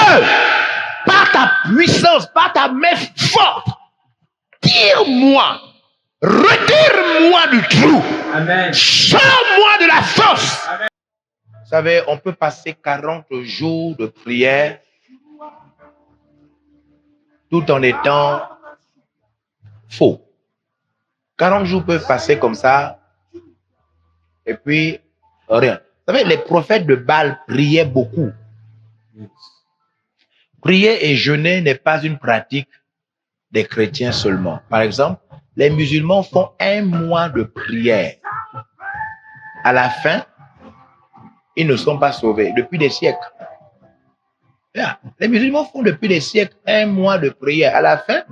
par ta puissance, par ta main forte, tire-moi, retire-moi du trou. Amen. Sors-moi de la fosse. Amen. Vous savez, on peut passer 40 jours de prière tout en étant faux. 40 jours peuvent passer comme ça et puis rien. Vous savez, les prophètes de Baal priaient beaucoup. Prier et jeûner n'est pas une pratique des chrétiens seulement. Par exemple, les musulmans font 1 mois de prière. À la fin, ils ne sont pas sauvés depuis des siècles. Les musulmans font depuis des siècles 1 mois de prière. À la fin,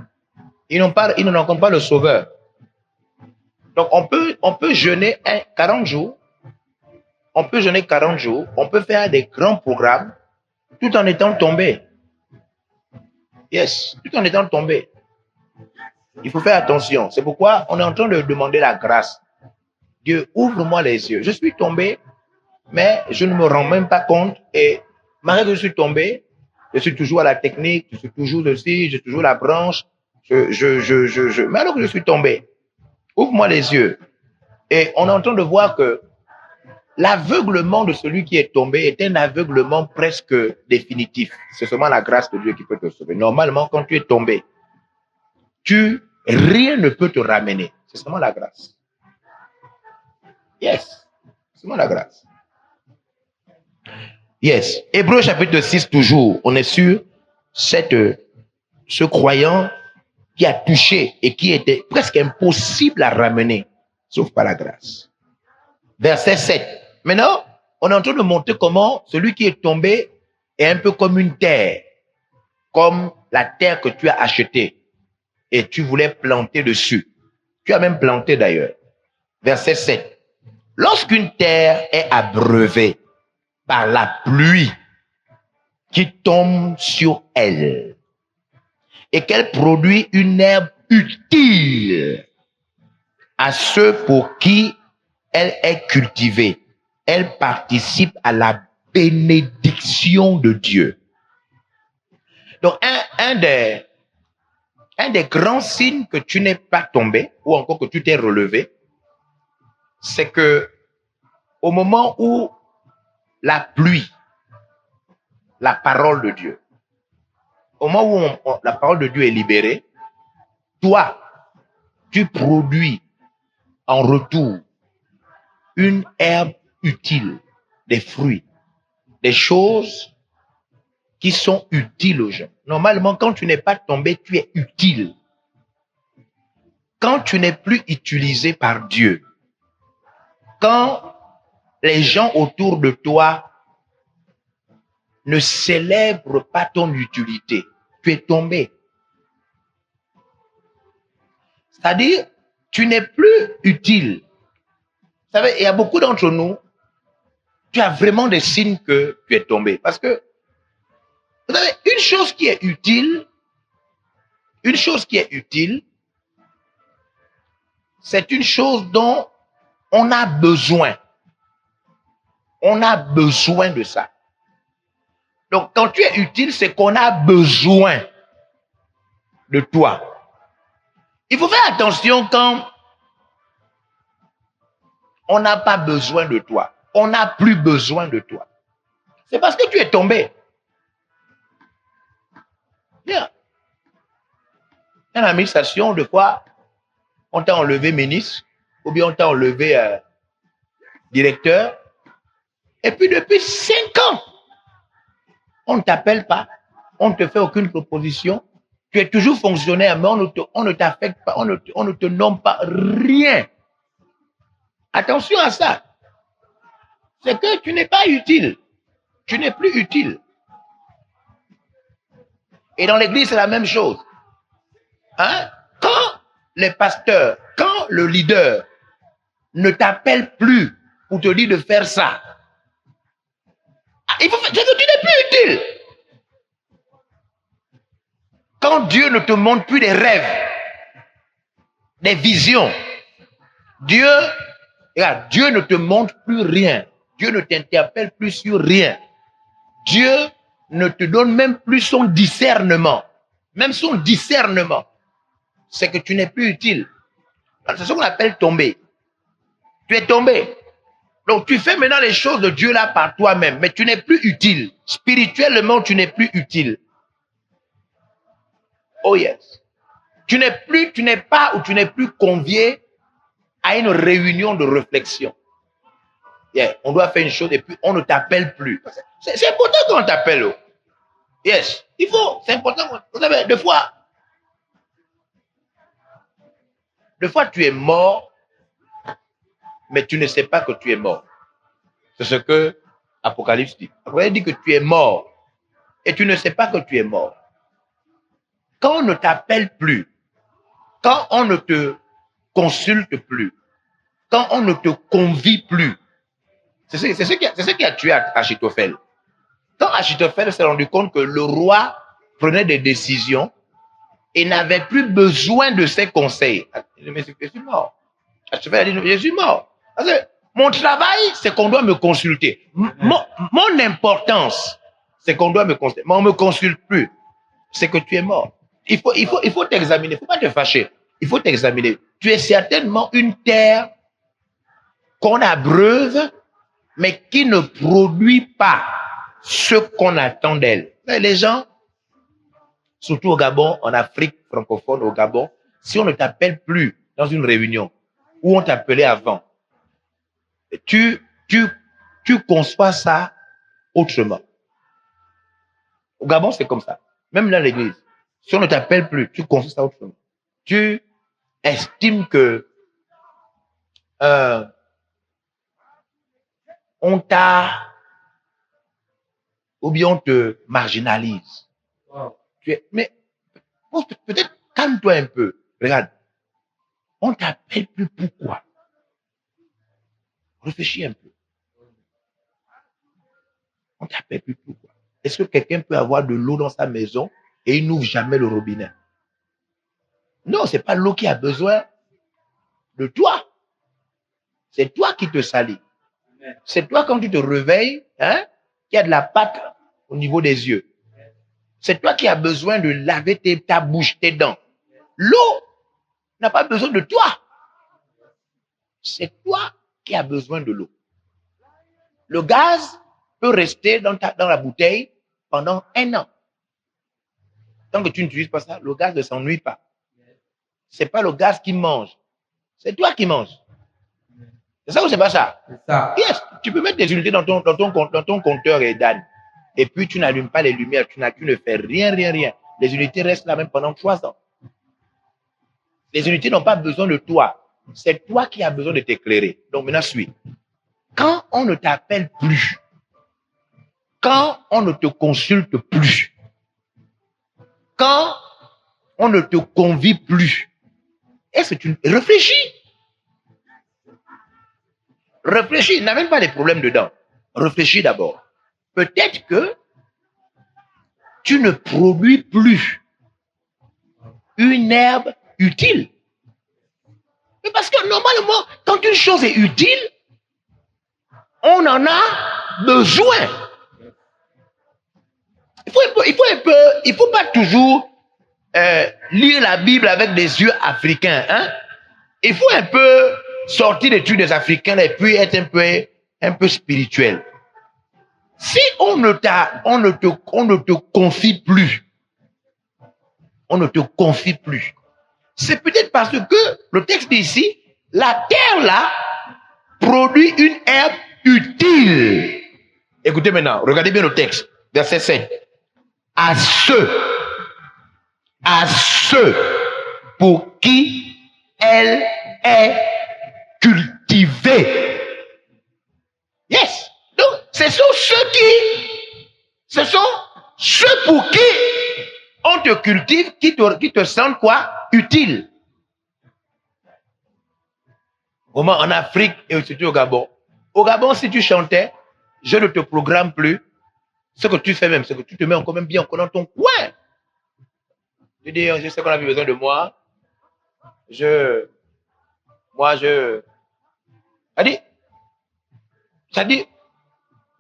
ils ne rencontrent pas le sauveur. Donc, on peut jeûner 40 jours. On peut jeûner 40 jours. On peut faire des grands programmes tout en étant tombé. Yes, tout en étant tombé. Il faut faire attention. C'est pourquoi on est en train de demander la grâce. Dieu, ouvre-moi les yeux. Je suis tombé, mais je ne me rends même pas compte. Et malgré que je suis tombé, je suis toujours à la technique, je suis toujours aussi, j'ai toujours la branche. Mais alors que je suis tombé, ouvre-moi les yeux. Et on est en train de voir que l'aveuglement de celui qui est tombé est un aveuglement presque définitif. C'est seulement la grâce de Dieu qui peut te sauver. Normalement, quand tu es tombé, rien ne peut te ramener. C'est seulement la grâce. Yes. C'est seulement la grâce. Yes. Hébreux chapitre 6 toujours. On est sur ce croyant qui a touché et qui était presque impossible à ramener, sauf par la grâce. Verset 7. Maintenant, on est en train de montrer comment celui qui est tombé est un peu comme une terre, comme la terre que tu as achetée et tu voulais planter dessus. Tu as même planté d'ailleurs. Verset 7. Lorsqu'une terre est abreuvée par la pluie qui tombe sur elle et qu'elle produit une herbe utile à ceux pour qui elle est cultivée, elle participe à la bénédiction de Dieu. Donc, un des grands signes que tu n'es pas tombé ou encore que tu t'es relevé, c'est que au moment où la pluie, la parole de Dieu, au moment où la parole de Dieu est libérée, toi, tu produis en retour une herbe utile, des fruits, des choses qui sont utiles aux gens. Normalement, quand tu n'es pas tombé, tu es utile. Quand tu n'es plus utilisé par Dieu, quand les gens autour de toi ne célèbrent pas ton utilité, tu es tombé. C'est-à-dire, tu n'es plus utile. Vous savez, il y a beaucoup d'entre nous, tu as vraiment des signes que tu es tombé. Parce que, vous savez, une chose qui est utile, c'est une chose dont on a besoin. On a besoin de ça. Donc, quand tu es utile, c'est qu'on a besoin de toi. Il faut faire attention quand on n'a pas besoin de toi. On n'a plus besoin de toi. C'est parce que tu es tombé. Bien. Dans l'administration, des fois, on t'a enlevé ministre, ou bien on t'a enlevé directeur. Et puis depuis 5 ans, on ne t'appelle pas, on ne te fait aucune proposition. Tu es toujours fonctionnaire, mais on ne t'affecte pas, on ne te nomme pas rien. Attention à ça. C'est que tu n'es pas utile. Tu n'es plus utile. Et dans l'église, c'est la même chose. Hein? Quand les pasteurs, quand le leader ne t'appelle plus pour te dire de faire ça, il faut faire, c'est que tu n'es plus utile. Quand Dieu ne te montre plus des rêves, des visions, Dieu ne te montre plus rien. Dieu ne t'interpelle plus sur rien. Dieu ne te donne même plus son discernement. Même son discernement, c'est que tu n'es plus utile. C'est ce qu'on appelle tomber. Tu es tombé. Donc tu fais maintenant les choses de Dieu là par toi-même, mais tu n'es plus utile. Spirituellement, tu n'es plus utile. Oh yes. Tu n'es pas ou tu n'es plus convié à une réunion de réflexion. Yeah. On doit faire une chose et puis on ne t'appelle plus. C'est important qu'on t'appelle. Oh. Yes. Il faut, c'est important. Vous savez, deux fois, tu es mort, mais tu ne sais pas que tu es mort. C'est ce que Apocalypse dit. Apocalypse dit que tu es mort et tu ne sais pas que tu es mort. Quand on ne t'appelle plus, quand on ne te consulte plus, quand on ne te convie plus, c'est ce qui a tué Achitophel. Quand Achitophel s'est rendu compte que le roi prenait des décisions et n'avait plus besoin de ses conseils, il dit, mais je suis mort. Achitophel a dit, je suis mort. Parce que mon travail, c'est qu'on doit me consulter. Mon importance, c'est qu'on doit me consulter. Mais on ne me consulte plus. C'est que tu es mort. Il faut t'examiner. Il ne faut pas te fâcher. Il faut t'examiner. Tu es certainement une terre qu'on abreuve, mais qui ne produit pas ce qu'on attend d'elle. Les gens, surtout au Gabon, en Afrique francophone, au Gabon, si on ne t'appelle plus dans une réunion où on t'appelait avant, tu conçois ça autrement. Au Gabon, c'est comme ça. Même dans l'église. Si on ne t'appelle plus, tu conçois ça autrement. Tu estimes que on t'a ou bien on te marginalise. Wow. Mais peut-être calme-toi un peu. Regarde. On t'appelle plus pourquoi? Réfléchis un peu. On t'appelle plus pourquoi? Est-ce que quelqu'un peut avoir de l'eau dans sa maison et il n'ouvre jamais le robinet? Non, c'est pas l'eau qui a besoin de toi. C'est toi qui te salis. C'est toi quand tu te réveilles, hein, qui a de la pâte au niveau des yeux. C'est toi qui as besoin de laver ta bouche, tes dents. L'eau n'a pas besoin de toi. C'est toi qui as besoin de l'eau. Le gaz peut rester dans la bouteille pendant 1 an. Tant que tu n'utilises pas ça, le gaz ne s'ennuie pas. C'est pas le gaz qui mange. C'est toi qui manges. C'est ça ou c'est pas ça? C'est ça. Yes. Tu peux mettre des unités dans ton compteur et d'âne. Et puis tu n'allumes pas les lumières, tu ne fais rien. Les unités restent là même pendant 3 ans. Les unités n'ont pas besoin de toi. C'est toi qui as besoin de t'éclairer. Donc maintenant, suis. Quand on ne t'appelle plus, quand on ne te consulte plus, quand on ne te convie plus, est-ce que tu réfléchis? Réfléchis, il n'a même pas de problème dedans. Réfléchis d'abord. Peut-être que tu ne produis plus une herbe utile. Mais parce que normalement, quand une chose est utile, on en a besoin. Il faut pas toujours lire la Bible avec des yeux africains. Hein? Il faut un peu sortir des trucs des Africains et puis être un peu spirituel. Si on ne te confie plus, c'est peut-être parce que le texte dit ici, la terre là produit une herbe utile. Écoutez maintenant, regardez bien le texte, verset 5. À ceux pour qui elle est cultivée. Yes. Donc, ce sont ceux pour qui on te cultive qui te sentent quoi? Utile. Comment en Afrique et surtout au Gabon. Au Gabon, si tu chantais, je ne te programme plus. Ce que tu fais même, c'est que tu te mets encore même bien dans ton coin. Tu dis, je sais qu'on a besoin de moi. Ça dit,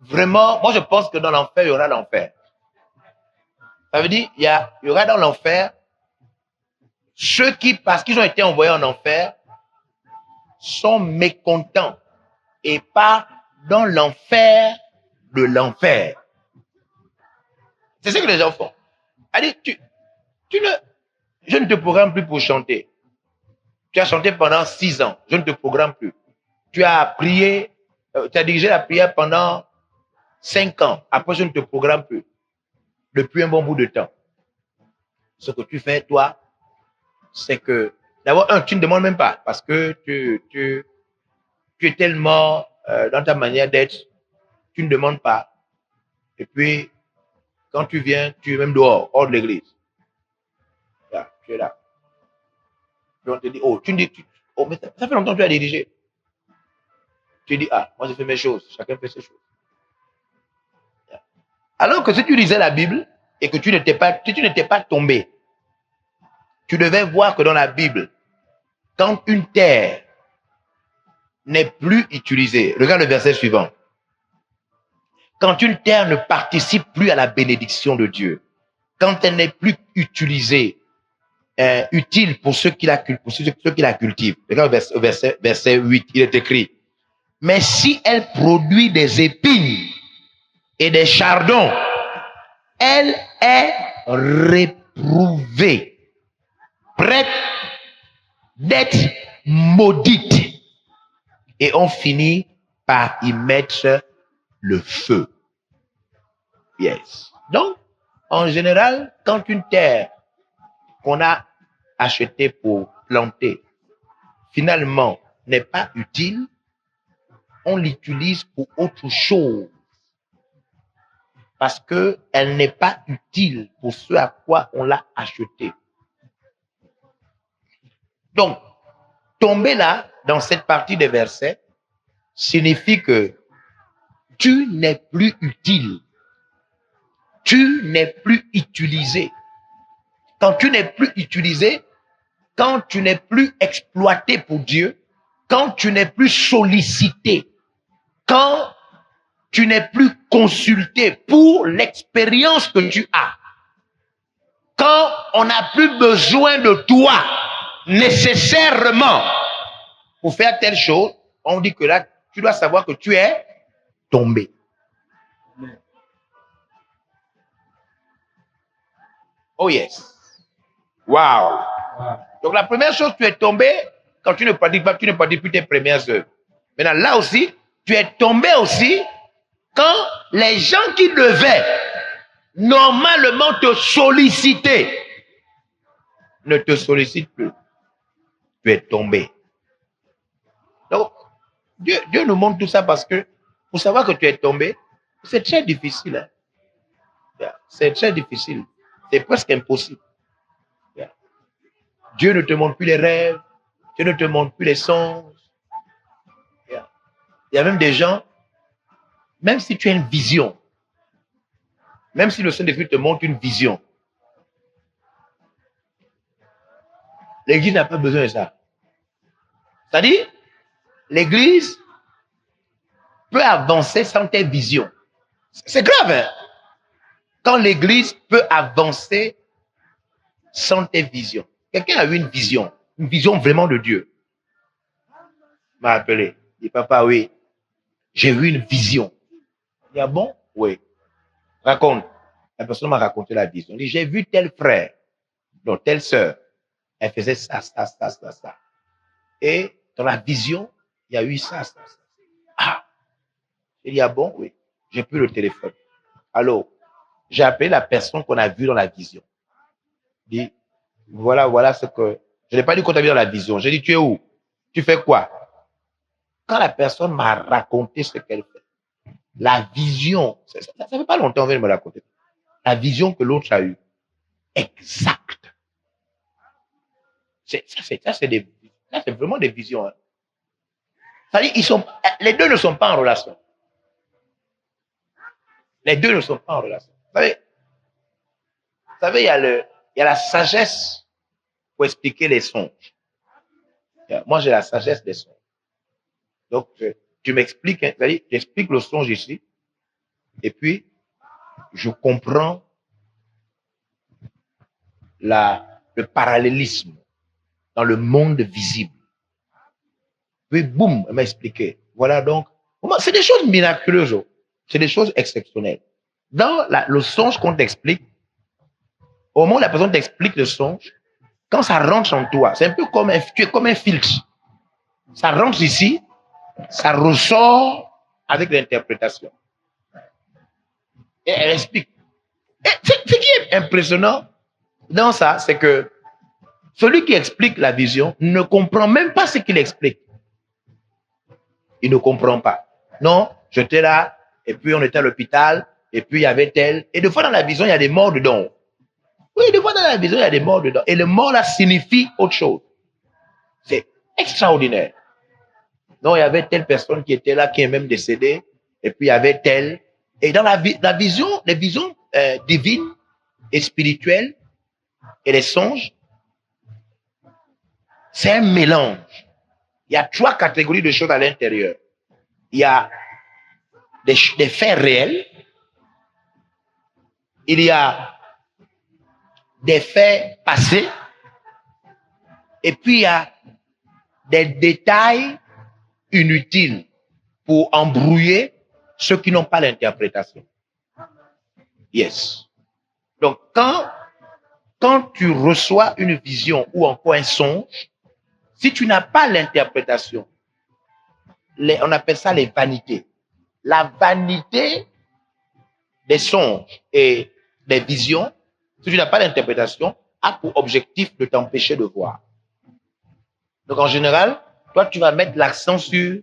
vraiment, moi je pense que dans l'enfer, il y aura l'enfer. Ça veut dire, il y aura dans l'enfer ceux qui, parce qu'ils ont été envoyés en enfer, sont mécontents et pas dans l'enfer de l'enfer. C'est ce que les gens font. Allez, je ne te programme plus pour chanter. Tu as chanté pendant 6 ans. Je ne te programme plus. Tu as prié, tu as dirigé la prière pendant 5 ans. Après, je ne te programme plus. Depuis un bon bout de temps. Ce que tu fais, toi, c'est que, d'abord, tu ne demandes même pas. Parce que tu es tellement dans ta manière d'être, tu ne demandes pas. Et puis, quand tu viens, tu es même dehors, hors de l'église. Là, tu es là. Puis on te dit, oh, mais ça fait longtemps que tu as dirigé. Tu dis, ah, moi je fais mes choses, chacun fait ses choses. Alors que si tu lisais la Bible et que tu n'étais pas tombé, tu devais voir que dans la Bible, quand une terre n'est plus utilisée, regarde le verset suivant. Quand une terre ne participe plus à la bénédiction de Dieu, quand elle n'est plus utilisée, utile pour ceux qui la cultivent. Regarde verset 8, il est écrit. Mais si elle produit des épines et des chardons, elle est réprouvée, prête d'être maudite. Et on finit par y mettre le feu. Yes. Donc, en général, quand une terre qu'on a achetée pour planter, finalement, n'est pas utile, on l'utilise pour autre chose. Parce qu'elle n'est pas utile pour ce à quoi on l'a achetée. Donc, tomber là, dans cette partie des versets, signifie que tu n'es plus utile. Tu n'es plus utilisé. Quand tu n'es plus utilisé, quand tu n'es plus exploité pour Dieu, quand tu n'es plus sollicité, quand tu n'es plus consulté pour l'expérience que tu as, quand on n'a plus besoin de toi nécessairement pour faire telle chose, on dit que là, tu dois savoir que tu es tombé. Oh yes. Wow. Donc la première chose, tu es tombé quand tu ne pratiques pas, tu ne pratiques plus tes premières œuvres. Maintenant, là aussi, tu es tombé aussi quand les gens qui devaient normalement te solliciter ne te sollicitent plus. Tu es tombé. Donc, Dieu nous montre tout ça parce que pour savoir que tu es tombé, c'est très difficile. Hein? Yeah. C'est très difficile. C'est presque impossible. Yeah. Dieu ne te montre plus les rêves. Dieu ne te montre plus les songes. Yeah. Il y a même des gens, même si tu as une vision, même si le Saint-Esprit te montre une vision, l'Église n'a pas besoin de ça. C'est-à-dire, l'Église peut avancer sans tes visions. C'est grave, hein? Quand l'Église peut avancer sans tes visions. Quelqu'un a eu une vision vraiment de Dieu. Il m'a appelé. Il dit, papa, oui, j'ai eu une vision. Il dit, ah bon? Oui. Raconte. La personne m'a raconté la vision. Il dit, j'ai vu tel frère, donc telle sœur. Elle faisait ça. Et dans la vision, il y a eu ça. Ah! Il dit, ah bon? Oui. J'ai pris le téléphone. Alors, j'ai appelé la personne qu'on a vue dans la vision. Il dit, voilà ce que... Je n'ai pas dit qu'on t'a vu dans la vision. J'ai dit, tu es où? Tu fais quoi? Quand la personne m'a raconté ce qu'elle fait, la vision, ça fait pas longtemps qu'elle me raconter, la vision que l'autre a eue, exact. Ça, c'est vraiment des visions. Hein. C'est-à-dire, les deux ne sont pas en relation. Les deux ne sont pas en relation. Vous savez, il y a la sagesse pour expliquer les songes. Moi, j'ai la sagesse des songes. Donc, tu m'expliques, hein, c'est-à-dire, j'explique le songe ici, et puis, je comprends le parallélisme dans le monde visible. Puis, boum, elle m'a expliqué. Voilà donc, c'est des choses miraculeuses, c'est des choses exceptionnelles. Dans le songe qu'on t'explique, au moment où la personne t'explique le songe, quand ça rentre en toi, c'est un peu comme tu es comme un filtre. Ça rentre ici, ça ressort avec l'interprétation. Et elle explique. Et ce qui est impressionnant dans ça, c'est que celui qui explique la vision ne comprend même pas ce qu'il explique. Il ne comprend pas. Non, j'étais là, et puis on était à l'hôpital, et puis il y avait tel. Et des fois dans la vision, il y a des morts dedans. Oui, des fois dans la vision, il y a des morts dedans. Et le mort là signifie autre chose. C'est extraordinaire. Non, il y avait telle personne qui était là, qui est même décédée, et puis il y avait telle. Et dans la vision, les visions divines et spirituelles et les songes, c'est un mélange. Il y a 3 catégories de choses à l'intérieur. Il y a des faits réels, il y a des faits passés, et puis il y a des détails inutiles pour embrouiller ceux qui n'ont pas l'interprétation. Yes. Donc, quand tu reçois une vision ou encore un songe, si tu n'as pas l'interprétation, on appelle ça les vanités. La vanité des songes et des visions, si tu n'as pas l'interprétation, a pour objectif de t'empêcher de voir. Donc, en général, toi, tu vas mettre l'accent sur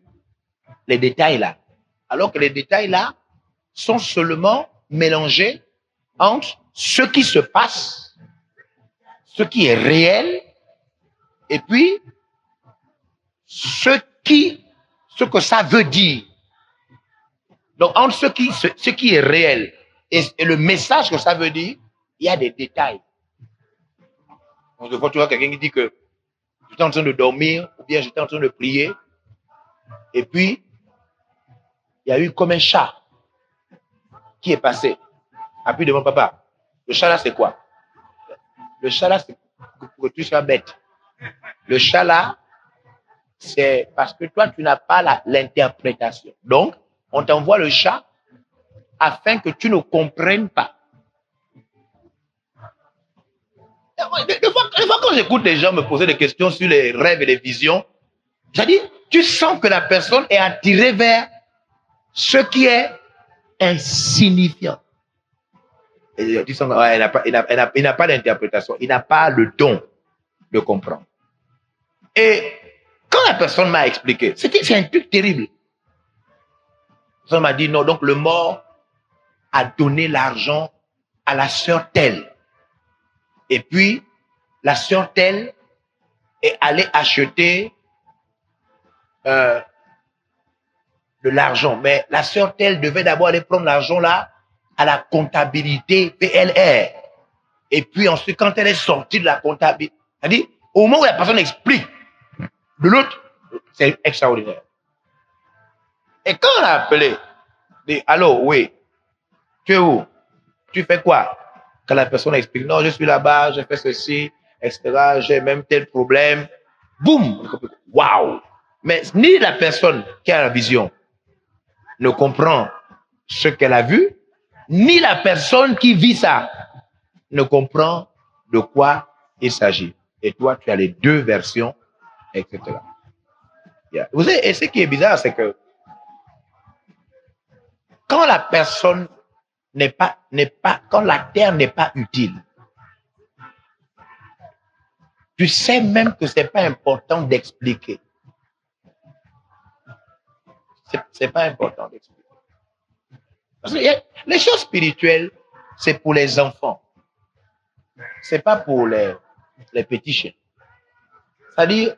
les détails là. Alors que les détails là sont seulement mélangés entre ce qui se passe, ce qui est réel, et puis ce que ça veut dire. Donc, entre ce qui est réel et le message que ça veut dire, il y a des détails. Donc, des fois, tu vois quelqu'un qui dit que j'étais en train de dormir, ou bien j'étais en train de prier, et puis, il y a eu comme un chat qui est passé. Après, il demande, papa, le chat là, c'est quoi? Le chat là, c'est pour que tu sois bête. Le chat là, c'est parce que toi, tu n'as pas l'interprétation. Donc, on t'envoie le chat afin que tu ne comprennes pas. Des fois, quand j'écoute les gens me poser des questions sur les rêves et les visions, c'est-à-dire, tu sens que la personne est attirée vers ce qui est insignifiant. Et tu sens qu'il n'a pas d'interprétation, il n'a pas le don de comprendre. Et quand la personne m'a expliqué, c'est un truc terrible. La personne m'a dit non, donc le mort a donné l'argent à la sœur telle. Et puis, la sœur telle est allée acheter de l'argent. Mais la sœur telle devait d'abord aller prendre l'argent là à la comptabilité PLR. Et puis ensuite, quand elle est sortie de la comptabilité, c'est-à-dire, au moment où la personne explique de l'autre, c'est extraordinaire. Et quand on a appelé, dit, allô, oui, tu es où? Tu fais quoi? Quand la personne explique, non, je suis là-bas, je fais ceci, etc., j'ai même tel problème. Boum! Waouh! Mais ni la personne qui a la vision ne comprend ce qu'elle a vu, ni la personne qui vit ça ne comprend de quoi il s'agit. Et toi, tu as les deux versions, etc. Yeah. Vous savez, et ce qui est bizarre, c'est que quand la personne quand la terre n'est pas utile, tu sais même que c'est pas important d'expliquer. C'est pas important d'expliquer. Parce que les choses spirituelles, c'est pour les enfants. c'est pas pour les petits chiens. C'est-à-dire,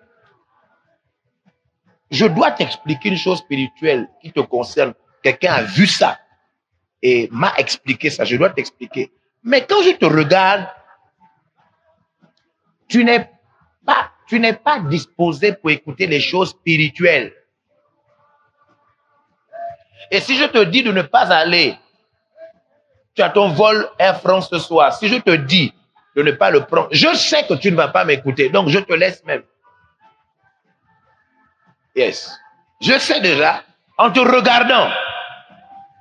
je dois t'expliquer une chose spirituelle qui te concerne. Quelqu'un a vu ça et m'a expliqué ça. Je dois t'expliquer. Mais quand je te regarde, tu n'es pas disposé pour écouter les choses spirituelles. Et si je te dis de ne pas aller, tu as ton vol Air France ce soir. Si je te dis de ne pas le prendre, je sais que tu ne vas pas m'écouter, donc je te laisse même. Yes. Je sais déjà, en te regardant,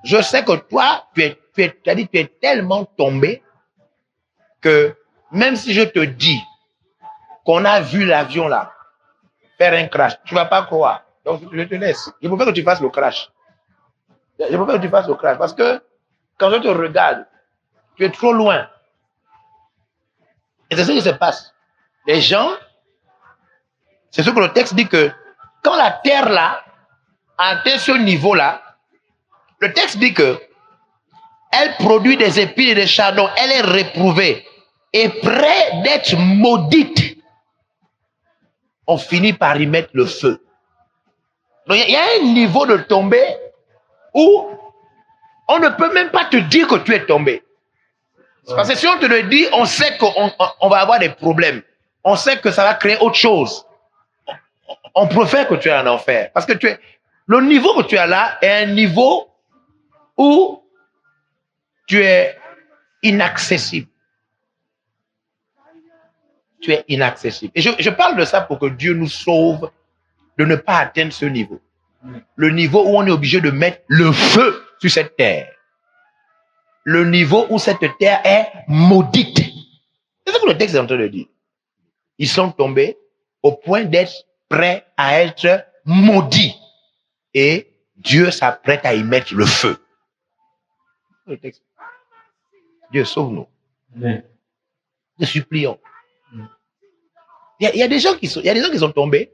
je sais que toi, tu es tellement tombé que même si je te dis qu'on a vu l'avion là faire un crash, tu ne vas pas croire. Donc, je te laisse. Je préfère que tu fasses le crash. Je préfère que tu fasses le crash parce que quand je te regarde, tu es trop loin. Et c'est ce qui se passe. Les gens, c'est ce que le texte dit que quand la terre là a atteint ce niveau là, le texte dit que elle produit des épines et des chardons, elle est réprouvée et près d'être maudite. On finit par y mettre le feu. Donc il y a un niveau de tombée où on ne peut même pas te dire que tu es tombé. Parce que si on te le dit, on sait qu'on va avoir des problèmes. On sait que ça va créer autre chose. On préfère que tu es en enfer. Parce que le niveau que tu as là est un niveau où tu es inaccessible. Tu es inaccessible. Et je parle de ça pour que Dieu nous sauve de ne pas atteindre ce niveau. Le niveau où on est obligé de mettre le feu sur cette terre. Le niveau où cette terre est maudite. C'est ce que le texte est en train de dire. Ils sont tombés au point d'être prêts à être maudits. Et Dieu s'apprête à y mettre le feu. Le texte. Dieu sauve-nous. Nous supplions. Il y a des gens qui sont tombés.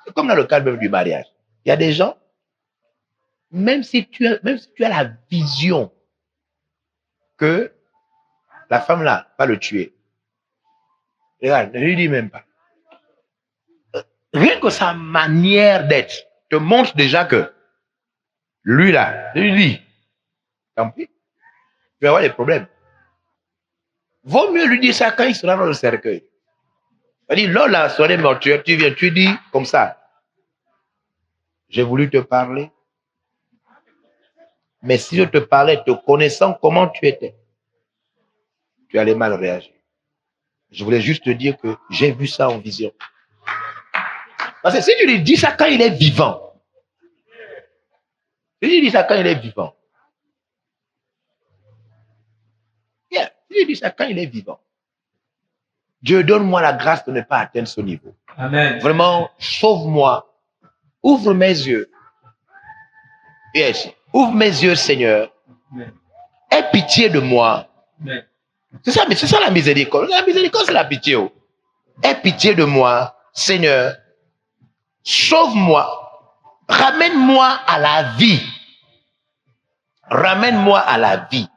C'est comme dans le cas même du mariage. Il y a des gens, même si tu as la vision que la femme là va le tuer. Regarde, ne lui dis même pas. Rien que sa manière d'être te montre déjà que lui là, je lui dis, tant pis, tu vas avoir des problèmes. Vaut mieux lui dire ça quand il sera dans le cercueil. C'est-à-dire, lors de la soirée mortuaire, tu viens, tu dis comme ça, j'ai voulu te parler, mais si je te parlais, te connaissant comment tu étais, tu allais mal réagir. Je voulais juste te dire que j'ai vu ça en vision. Parce que si tu lui dis ça quand il est vivant, si tu lui dis ça quand il est vivant, si tu lui dis ça quand il est vivant, Dieu, donne-moi la grâce de ne pas atteindre ce niveau. Amen. Vraiment, sauve-moi. Ouvre mes yeux. Yes. Ouvre mes yeux, Seigneur. Amen. Aie pitié de moi. Amen. C'est ça la miséricorde. La miséricorde, c'est la pitié. Oh. Aie pitié de moi, Seigneur. Sauve-moi. Ramène-moi à la vie. Ramène-moi à la vie.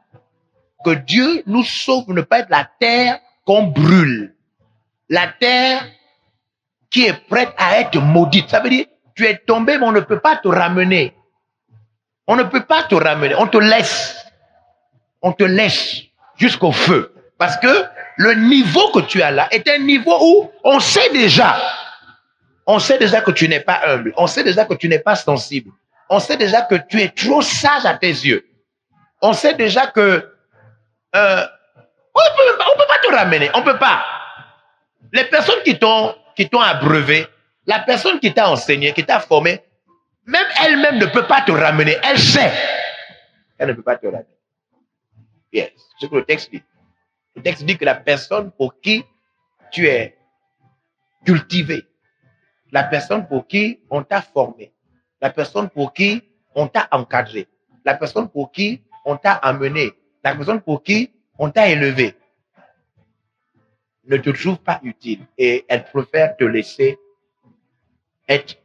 Que Dieu nous sauve de ne pas être la terre qu'on brûle. La terre qui est prête à être maudite. Ça veut dire, tu es tombé, mais on ne peut pas te ramener. On ne peut pas te ramener. On te laisse. On te laisse jusqu'au feu. Parce que le niveau que tu as là est un niveau où on sait déjà que tu n'es pas humble. On sait déjà que tu n'es pas sensible. On sait déjà que tu es trop sage à tes yeux. On sait déjà que on ne peut pas te ramener. On ne peut pas. Les personnes qui t'ont abreuvé, la personne qui t'a enseigné, qui t'a formé, même elle-même ne peut pas te ramener. Elle sait. Elle ne peut pas te ramener. Yes. C'est ce que le texte dit. Le texte dit que la personne pour qui tu es cultivé, la personne pour qui on t'a formé, la personne pour qui on t'a encadré, la personne pour qui on t'a amené, la personne pour qui on t'a élevé, ne te trouve pas utile et elle préfère te laisser être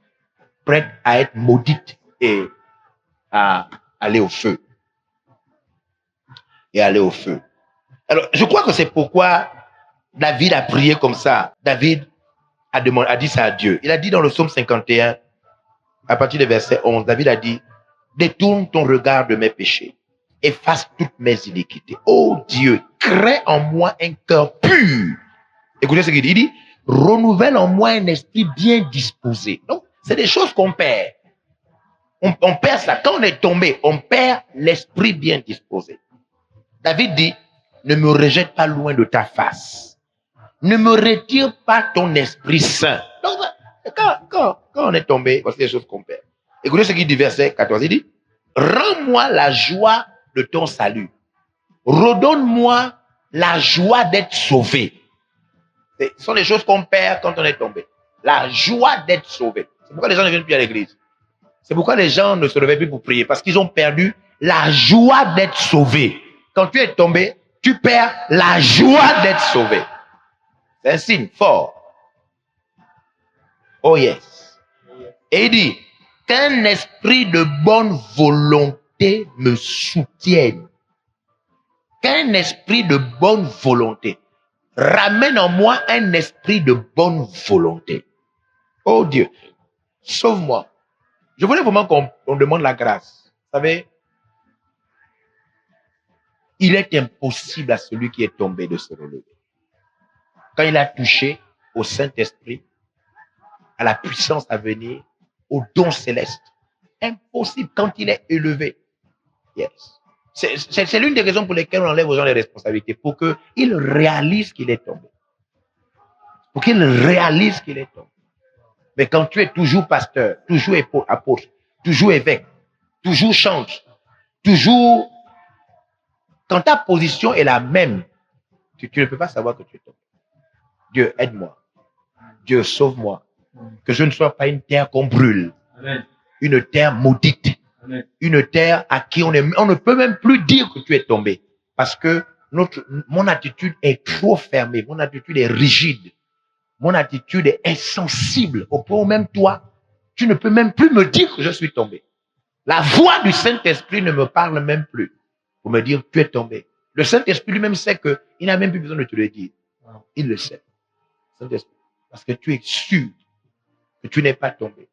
prête à être maudite et à aller au feu. Et aller au feu. Alors, je crois que c'est pourquoi David a prié comme ça. David a dit ça à Dieu. Il a dit dans le psaume 51, à partir du verset 11, David a dit, détourne ton regard de mes péchés, efface toutes mes iniquités. Oh Dieu, crée en moi un cœur pur. Écoutez ce qu'il dit. Il dit, renouvelle en moi un esprit bien disposé. Donc, c'est des choses qu'on perd. On perd ça. Quand on est tombé, on perd l'esprit bien disposé. David dit, ne me rejette pas loin de ta face. Ne me retire pas ton esprit saint. Donc, quand on est tombé, voici les choses qu'on perd. Écoutez ce qu'il dit, verset 14. Il dit, rends-moi la joie de ton salut. Redonne-moi la joie d'être sauvé. Ce sont les choses qu'on perd quand on est tombé. La joie d'être sauvé. C'est pourquoi les gens ne viennent plus à l'église. C'est pourquoi les gens ne se réveillent plus pour prier. Parce qu'ils ont perdu la joie d'être sauvés. Quand tu es tombé, tu perds la joie d'être sauvé. C'est un signe fort. Oh yes. Et il dit, qu'un esprit de bonne volonté me soutienne. Qu'un esprit de bonne volonté ramène en moi un esprit de bonne volonté. Oh Dieu, sauve-moi. Je voulais vraiment qu'on demande la grâce. Vous savez, il est impossible à celui qui est tombé de se relever. Quand il a touché au Saint-Esprit, à la puissance à venir, au don céleste, impossible quand il est élevé. Yes. C'est l'une des raisons pour lesquelles on enlève aux gens les responsabilités, pour qu'ils réalisent qu'il est tombé. Pour qu'ils réalisent qu'il est tombé. Mais quand tu es toujours pasteur, toujours apôtre, toujours évêque, toujours change, toujours... Quand ta position est la même, tu ne peux pas savoir que tu es tombé. Dieu, aide-moi. Dieu, sauve-moi. Que je ne sois pas une terre qu'on brûle. Amen. Une terre maudite. Amen. Une terre à qui on ne peut même plus dire que tu es tombé. Parce que mon attitude est trop fermée. Mon attitude est rigide. Mon attitude est insensible. Au point où même toi, tu ne peux même plus me dire que je suis tombé. La voix du Saint-Esprit ne me parle même plus pour me dire tu es tombé. Le Saint-Esprit lui-même sait qu'il n'a même plus besoin de te le dire. Il le sait. Saint-Esprit. Parce que tu es sûr que tu n'es pas tombé.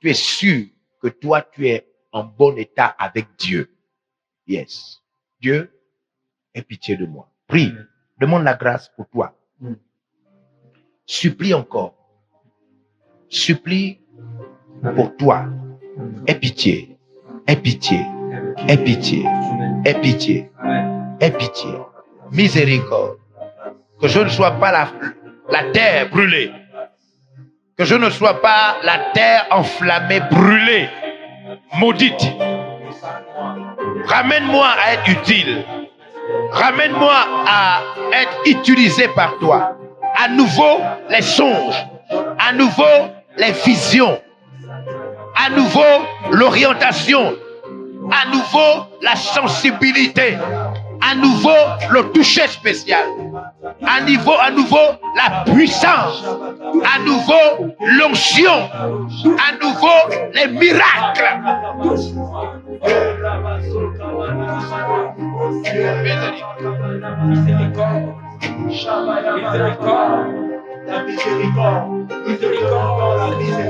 Tu es sûr que toi, tu es en bon état avec Dieu. Yes. Dieu, aie pitié de moi. Prie. Demande la grâce pour toi. Supplie encore. Supplie pour toi. Aie pitié. Aie pitié. Aie pitié. Aie pitié. Aie pitié. Miséricorde. Que je ne sois pas la terre brûlée. Que je ne sois pas la terre enflammée, brûlée, maudite. Ramène-moi à être utile. Ramène-moi à être utilisé par toi. À nouveau, les songes. À nouveau, les visions. À nouveau, l'orientation. À nouveau, la sensibilité. À nouveau, le toucher spécial. À nouveau, la puissance. À nouveau, l'onction. À nouveau, les miracles. Miséricorde. La miséricorde.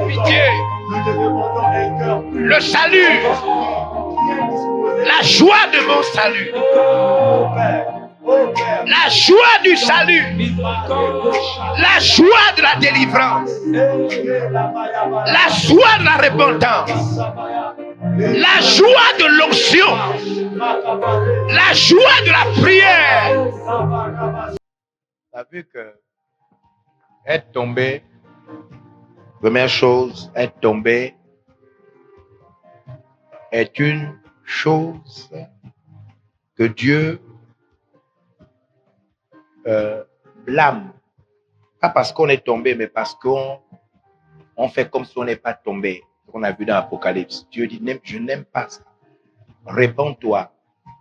Pitié. Le salut. La joie de mon salut. La joie du salut. La joie de la délivrance. La joie de la repentance. La joie de l'onction. La joie de la prière. Tu as vu que être tombé, première chose, être tombé est une chose que Dieu blâme. Pas parce qu'on est tombé, mais parce qu'on fait comme si on n'est pas tombé. Ce qu'on a vu dans l'Apocalypse. Dieu dit, je n'aime pas ça. Répands-toi.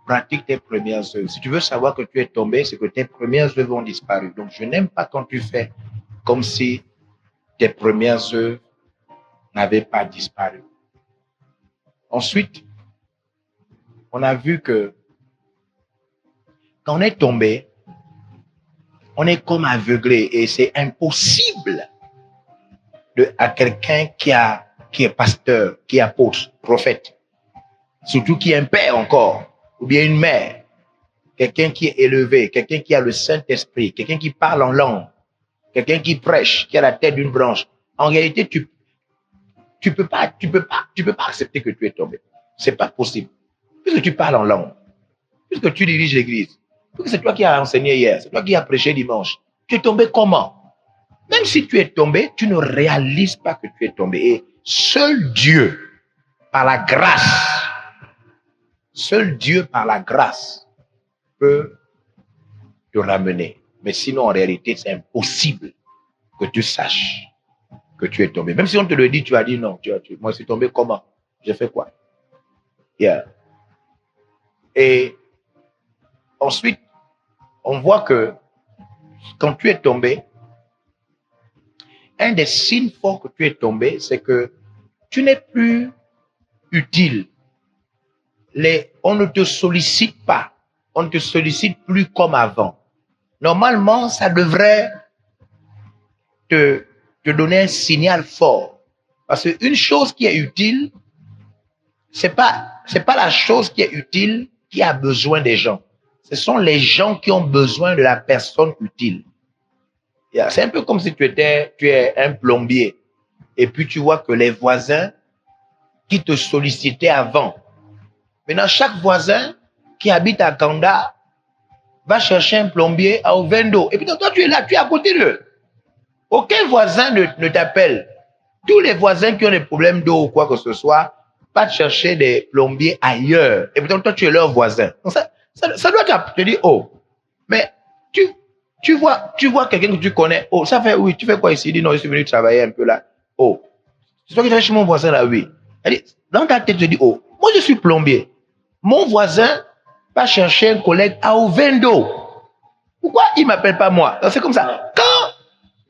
Pratique tes premières œuvres. Si tu veux savoir que tu es tombé, c'est que tes premières œuvres ont disparu. Donc, je n'aime pas quand tu fais comme si tes premières œuvres n'avaient pas disparu. Ensuite, on a vu que quand on est tombé, On est comme aveuglé et c'est impossible à quelqu'un qui est pasteur, qui est apôtre, prophète, surtout qui est un père encore, ou bien une mère, quelqu'un qui est élevé, quelqu'un qui a le Saint-Esprit, quelqu'un qui parle en langue, quelqu'un qui prêche, qui a la tête d'une branche. En réalité, tu peux pas accepter que tu es tombé. C'est pas possible. Puisque tu parles en langue, puisque tu diriges l'église, puisque c'est toi qui as enseigné hier, c'est toi qui as prêché dimanche, tu es tombé comment? Même si tu es tombé, tu ne réalises pas que tu es tombé. Et seul Dieu, par la grâce, peut te ramener. Mais sinon, en réalité, c'est impossible que tu saches que tu es tombé. Même si on te le dit, tu vas dire non. Moi, je suis tombé comment? J'ai fait quoi? Yeah. Et ensuite, on voit que quand tu es tombé, un des signes forts que tu es tombé, c'est que tu n'es plus utile. On ne te sollicite pas. On ne te sollicite plus comme avant. Normalement, ça devrait te donner un signal fort. Parce qu'une chose qui est utile, c'est pas la chose qui est utile qui a besoin des gens. Ce sont les gens qui ont besoin de la personne utile. C'est un peu comme si tu es un plombier et puis tu vois que les voisins qui te sollicitaient avant, maintenant chaque voisin qui habite à Kanda va chercher un plombier à Ovendo. Et puis toi tu es là, tu es à côté d'eux. Aucun voisin ne t'appelle. Tous les voisins qui ont des problèmes d'eau ou quoi que ce soit, pas chercher des plombiers ailleurs. Et pourtant, toi, tu es leur voisin. Donc ça doit te dire, oh, mais tu vois quelqu'un que tu connais. Oh, ça fait, oui, tu fais quoi ici? Il dit, non, je suis venu travailler un peu là. Oh, c'est toi qui travailles chez mon voisin là, oui. Elle dit, dans ta tête, je dis, oh, moi, je suis plombier. Mon voisin va chercher un collègue à Ovendo. Pourquoi il ne m'appelle pas moi? C'est comme ça.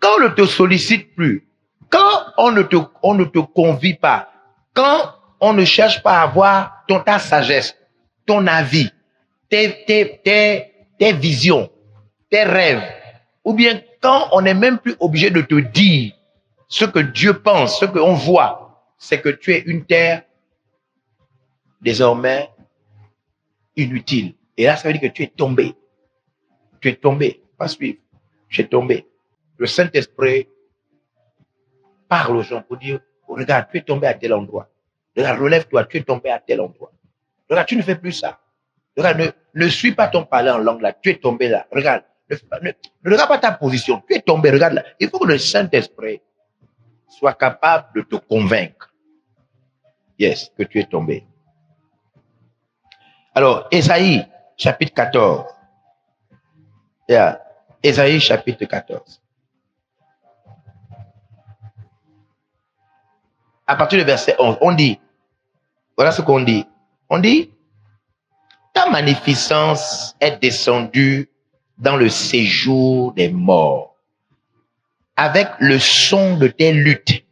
Quand on ne te sollicite plus, quand on ne te convie pas, quand on ne cherche pas à avoir ta sagesse, ton avis, tes visions, tes rêves, ou bien quand on n'est même plus obligé de te dire ce que Dieu pense, ce qu'on voit, c'est que tu es une terre désormais inutile. Et là, ça veut dire que tu es tombé. Tu es tombé. Pas suivre. Tu es tombé. Le Saint-Esprit parle aux gens pour dire, oh, regarde, tu es tombé à tel endroit. Regarde, relève-toi, tu es tombé à tel endroit. Regarde, tu ne fais plus ça. Regarde, ne suis pas ton parler en langue là, tu es tombé là. Regarde, ne regarde pas ta position, tu es tombé, regarde là. Il faut que le Saint-Esprit soit capable de te convaincre. Yes, que tu es tombé. Alors, Ésaïe, chapitre 14. Yeah. Ésaïe, chapitre 14. À partir du verset 11, on dit, voilà ce qu'on dit. On dit, ta magnificence est descendue dans le séjour des morts, avec le son de tes luttes.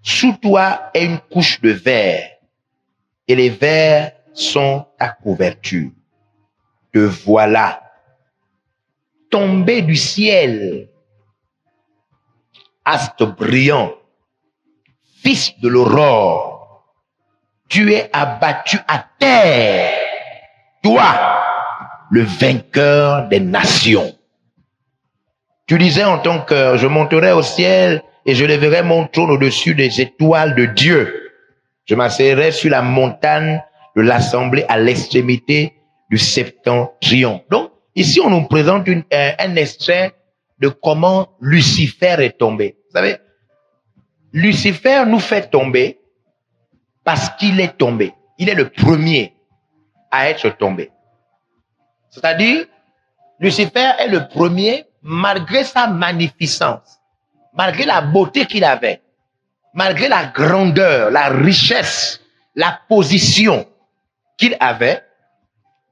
Sous toi est une couche de verre, et les verres sont ta couverture. Te voilà, tombé du ciel, astre brillant, fils de l'aurore. Tu es abattu à terre, toi, le vainqueur des nations. Tu disais en ton cœur, je monterai au ciel et je lèverai mon trône au-dessus des étoiles de Dieu. Je m'asseoirai sur la montagne de l'assemblée à l'extrémité du septentrion. Donc, ici, on nous présente un extrait de comment Lucifer est tombé. Vous savez, Lucifer nous fait tomber parce qu'il est tombé. Il est le premier à être tombé. C'est-à-dire, Lucifer est le premier, malgré sa magnificence, malgré la beauté qu'il avait, malgré la grandeur, la richesse, la position qu'il avait,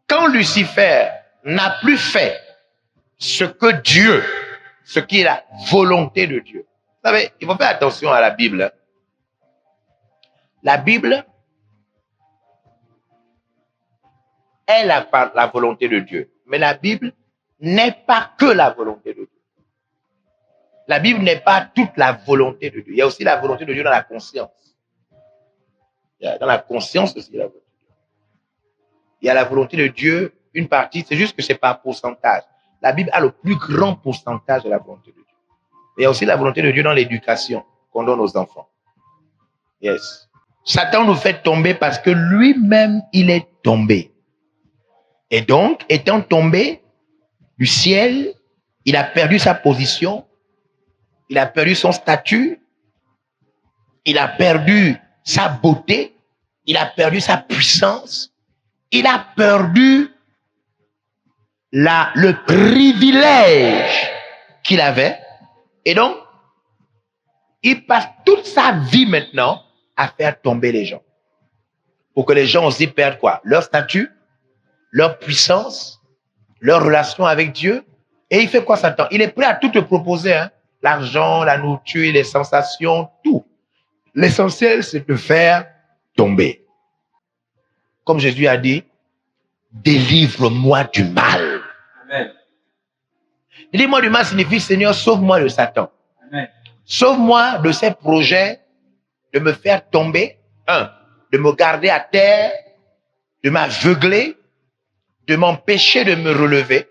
quand Lucifer n'a plus fait ce que Dieu, ce qui est la volonté de Dieu. Vous savez, il faut faire attention à la Bible. La Bible est la volonté de Dieu. Mais la Bible n'est pas que la volonté de Dieu. La Bible n'est pas toute la volonté de Dieu. Il y a aussi la volonté de Dieu dans la conscience. Dans la conscience aussi, la volonté de Dieu. Il y a la volonté de Dieu, une partie, c'est juste que c'est par pourcentage. La Bible a le plus grand pourcentage de la volonté de Dieu. Il y a aussi la volonté de Dieu dans l'éducation qu'on donne aux enfants. Yes. Satan nous fait tomber parce que lui-même, il est tombé. Et donc, étant tombé du ciel, il a perdu sa position, il a perdu son statut, il a perdu sa beauté, il a perdu sa puissance, il a perdu le privilège qu'il avait. Et donc, il passe toute sa vie maintenant à faire tomber les gens. Pour que les gens aussi perdent quoi? Leur statut, leur puissance, leur relation avec Dieu. Et il fait quoi, Satan? Il est prêt à tout te proposer, hein? L'argent, la nourriture, les sensations, tout. L'essentiel, c'est de faire tomber. Comme Jésus a dit, délivre-moi du mal. Amen. Délivre-moi du mal signifie, Seigneur, sauve-moi de Satan. Amen. Sauve-moi de ces projets de me faire tomber, de me garder à terre, de m'aveugler, de m'empêcher de me relever.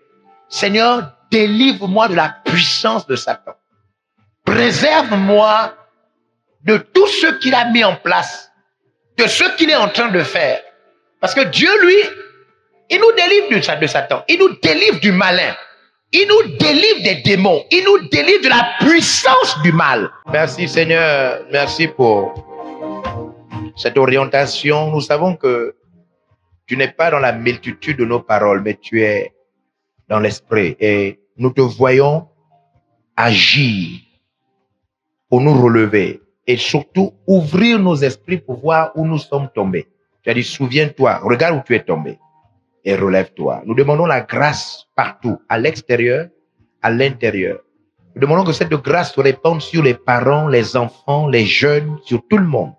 Seigneur, délivre-moi de la puissance de Satan. Préserve-moi de tout ce qu'il a mis en place, de ce qu'il est en train de faire. Parce que Dieu, lui, il nous délivre de Satan, il nous délivre du malin, il nous délivre des démons, il nous délivre de la puissance du mal. Merci Seigneur, merci pour cette orientation. Nous savons que tu n'es pas dans la multitude de nos paroles, mais tu es dans l'esprit. Et nous te voyons agir pour nous relever et surtout ouvrir nos esprits pour voir où nous sommes tombés. Tu as dit, souviens-toi, regarde où tu es tombé et relève-toi. Nous demandons la grâce partout, à l'extérieur, à l'intérieur. Nous demandons que cette grâce se répande sur les parents, les enfants, les jeunes, sur tout le monde.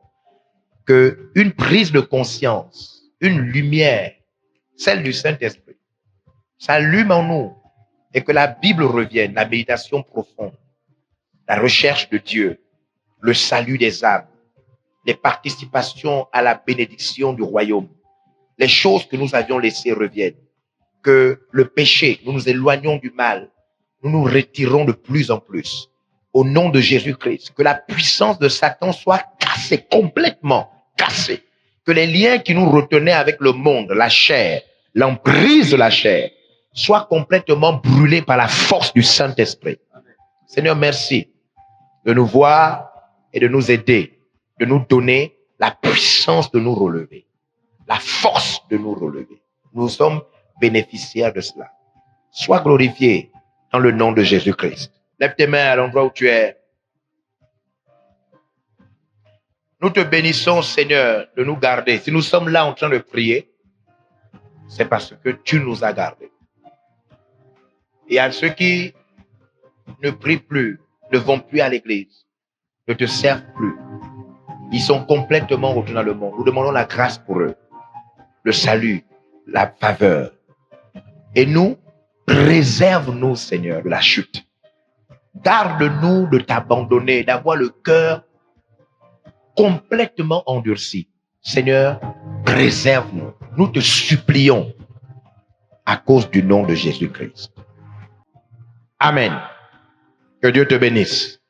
Qu'une prise de conscience, une lumière, celle du Saint-Esprit, s'allume en nous et que la Bible revienne, la méditation profonde, la recherche de Dieu, le salut des âmes, les participations à la bénédiction du royaume, les choses que nous avions laissées reviennent, que le péché, nous nous éloignons du mal, nous nous retirons de plus en plus. Au nom de Jésus-Christ, que la puissance de Satan soit cassée, complètement cassée. Que les liens qui nous retenaient avec le monde, la chair, l'emprise de la chair, soient complètement brûlés par la force du Saint-Esprit. Seigneur, merci de nous voir et de nous aider, de nous donner la puissance de nous relever, la force de nous relever. Nous sommes bénéficiaires de cela. Sois glorifié dans le nom de Jésus-Christ. Lève tes mains à l'endroit où tu es. Nous te bénissons, Seigneur, de nous garder. Si nous sommes là en train de prier, c'est parce que tu nous as gardés. Et à ceux qui ne prient plus, ne vont plus à l'église, ne te servent plus, ils sont complètement retournés dans le monde. Nous demandons la grâce pour eux, le salut, la faveur. Et nous, préserve-nous, Seigneur, de la chute. Garde-nous de t'abandonner, d'avoir le cœur complètement endurci. Seigneur, préserve-nous. Nous te supplions à cause du nom de Jésus-Christ. Amen. Que Dieu te bénisse.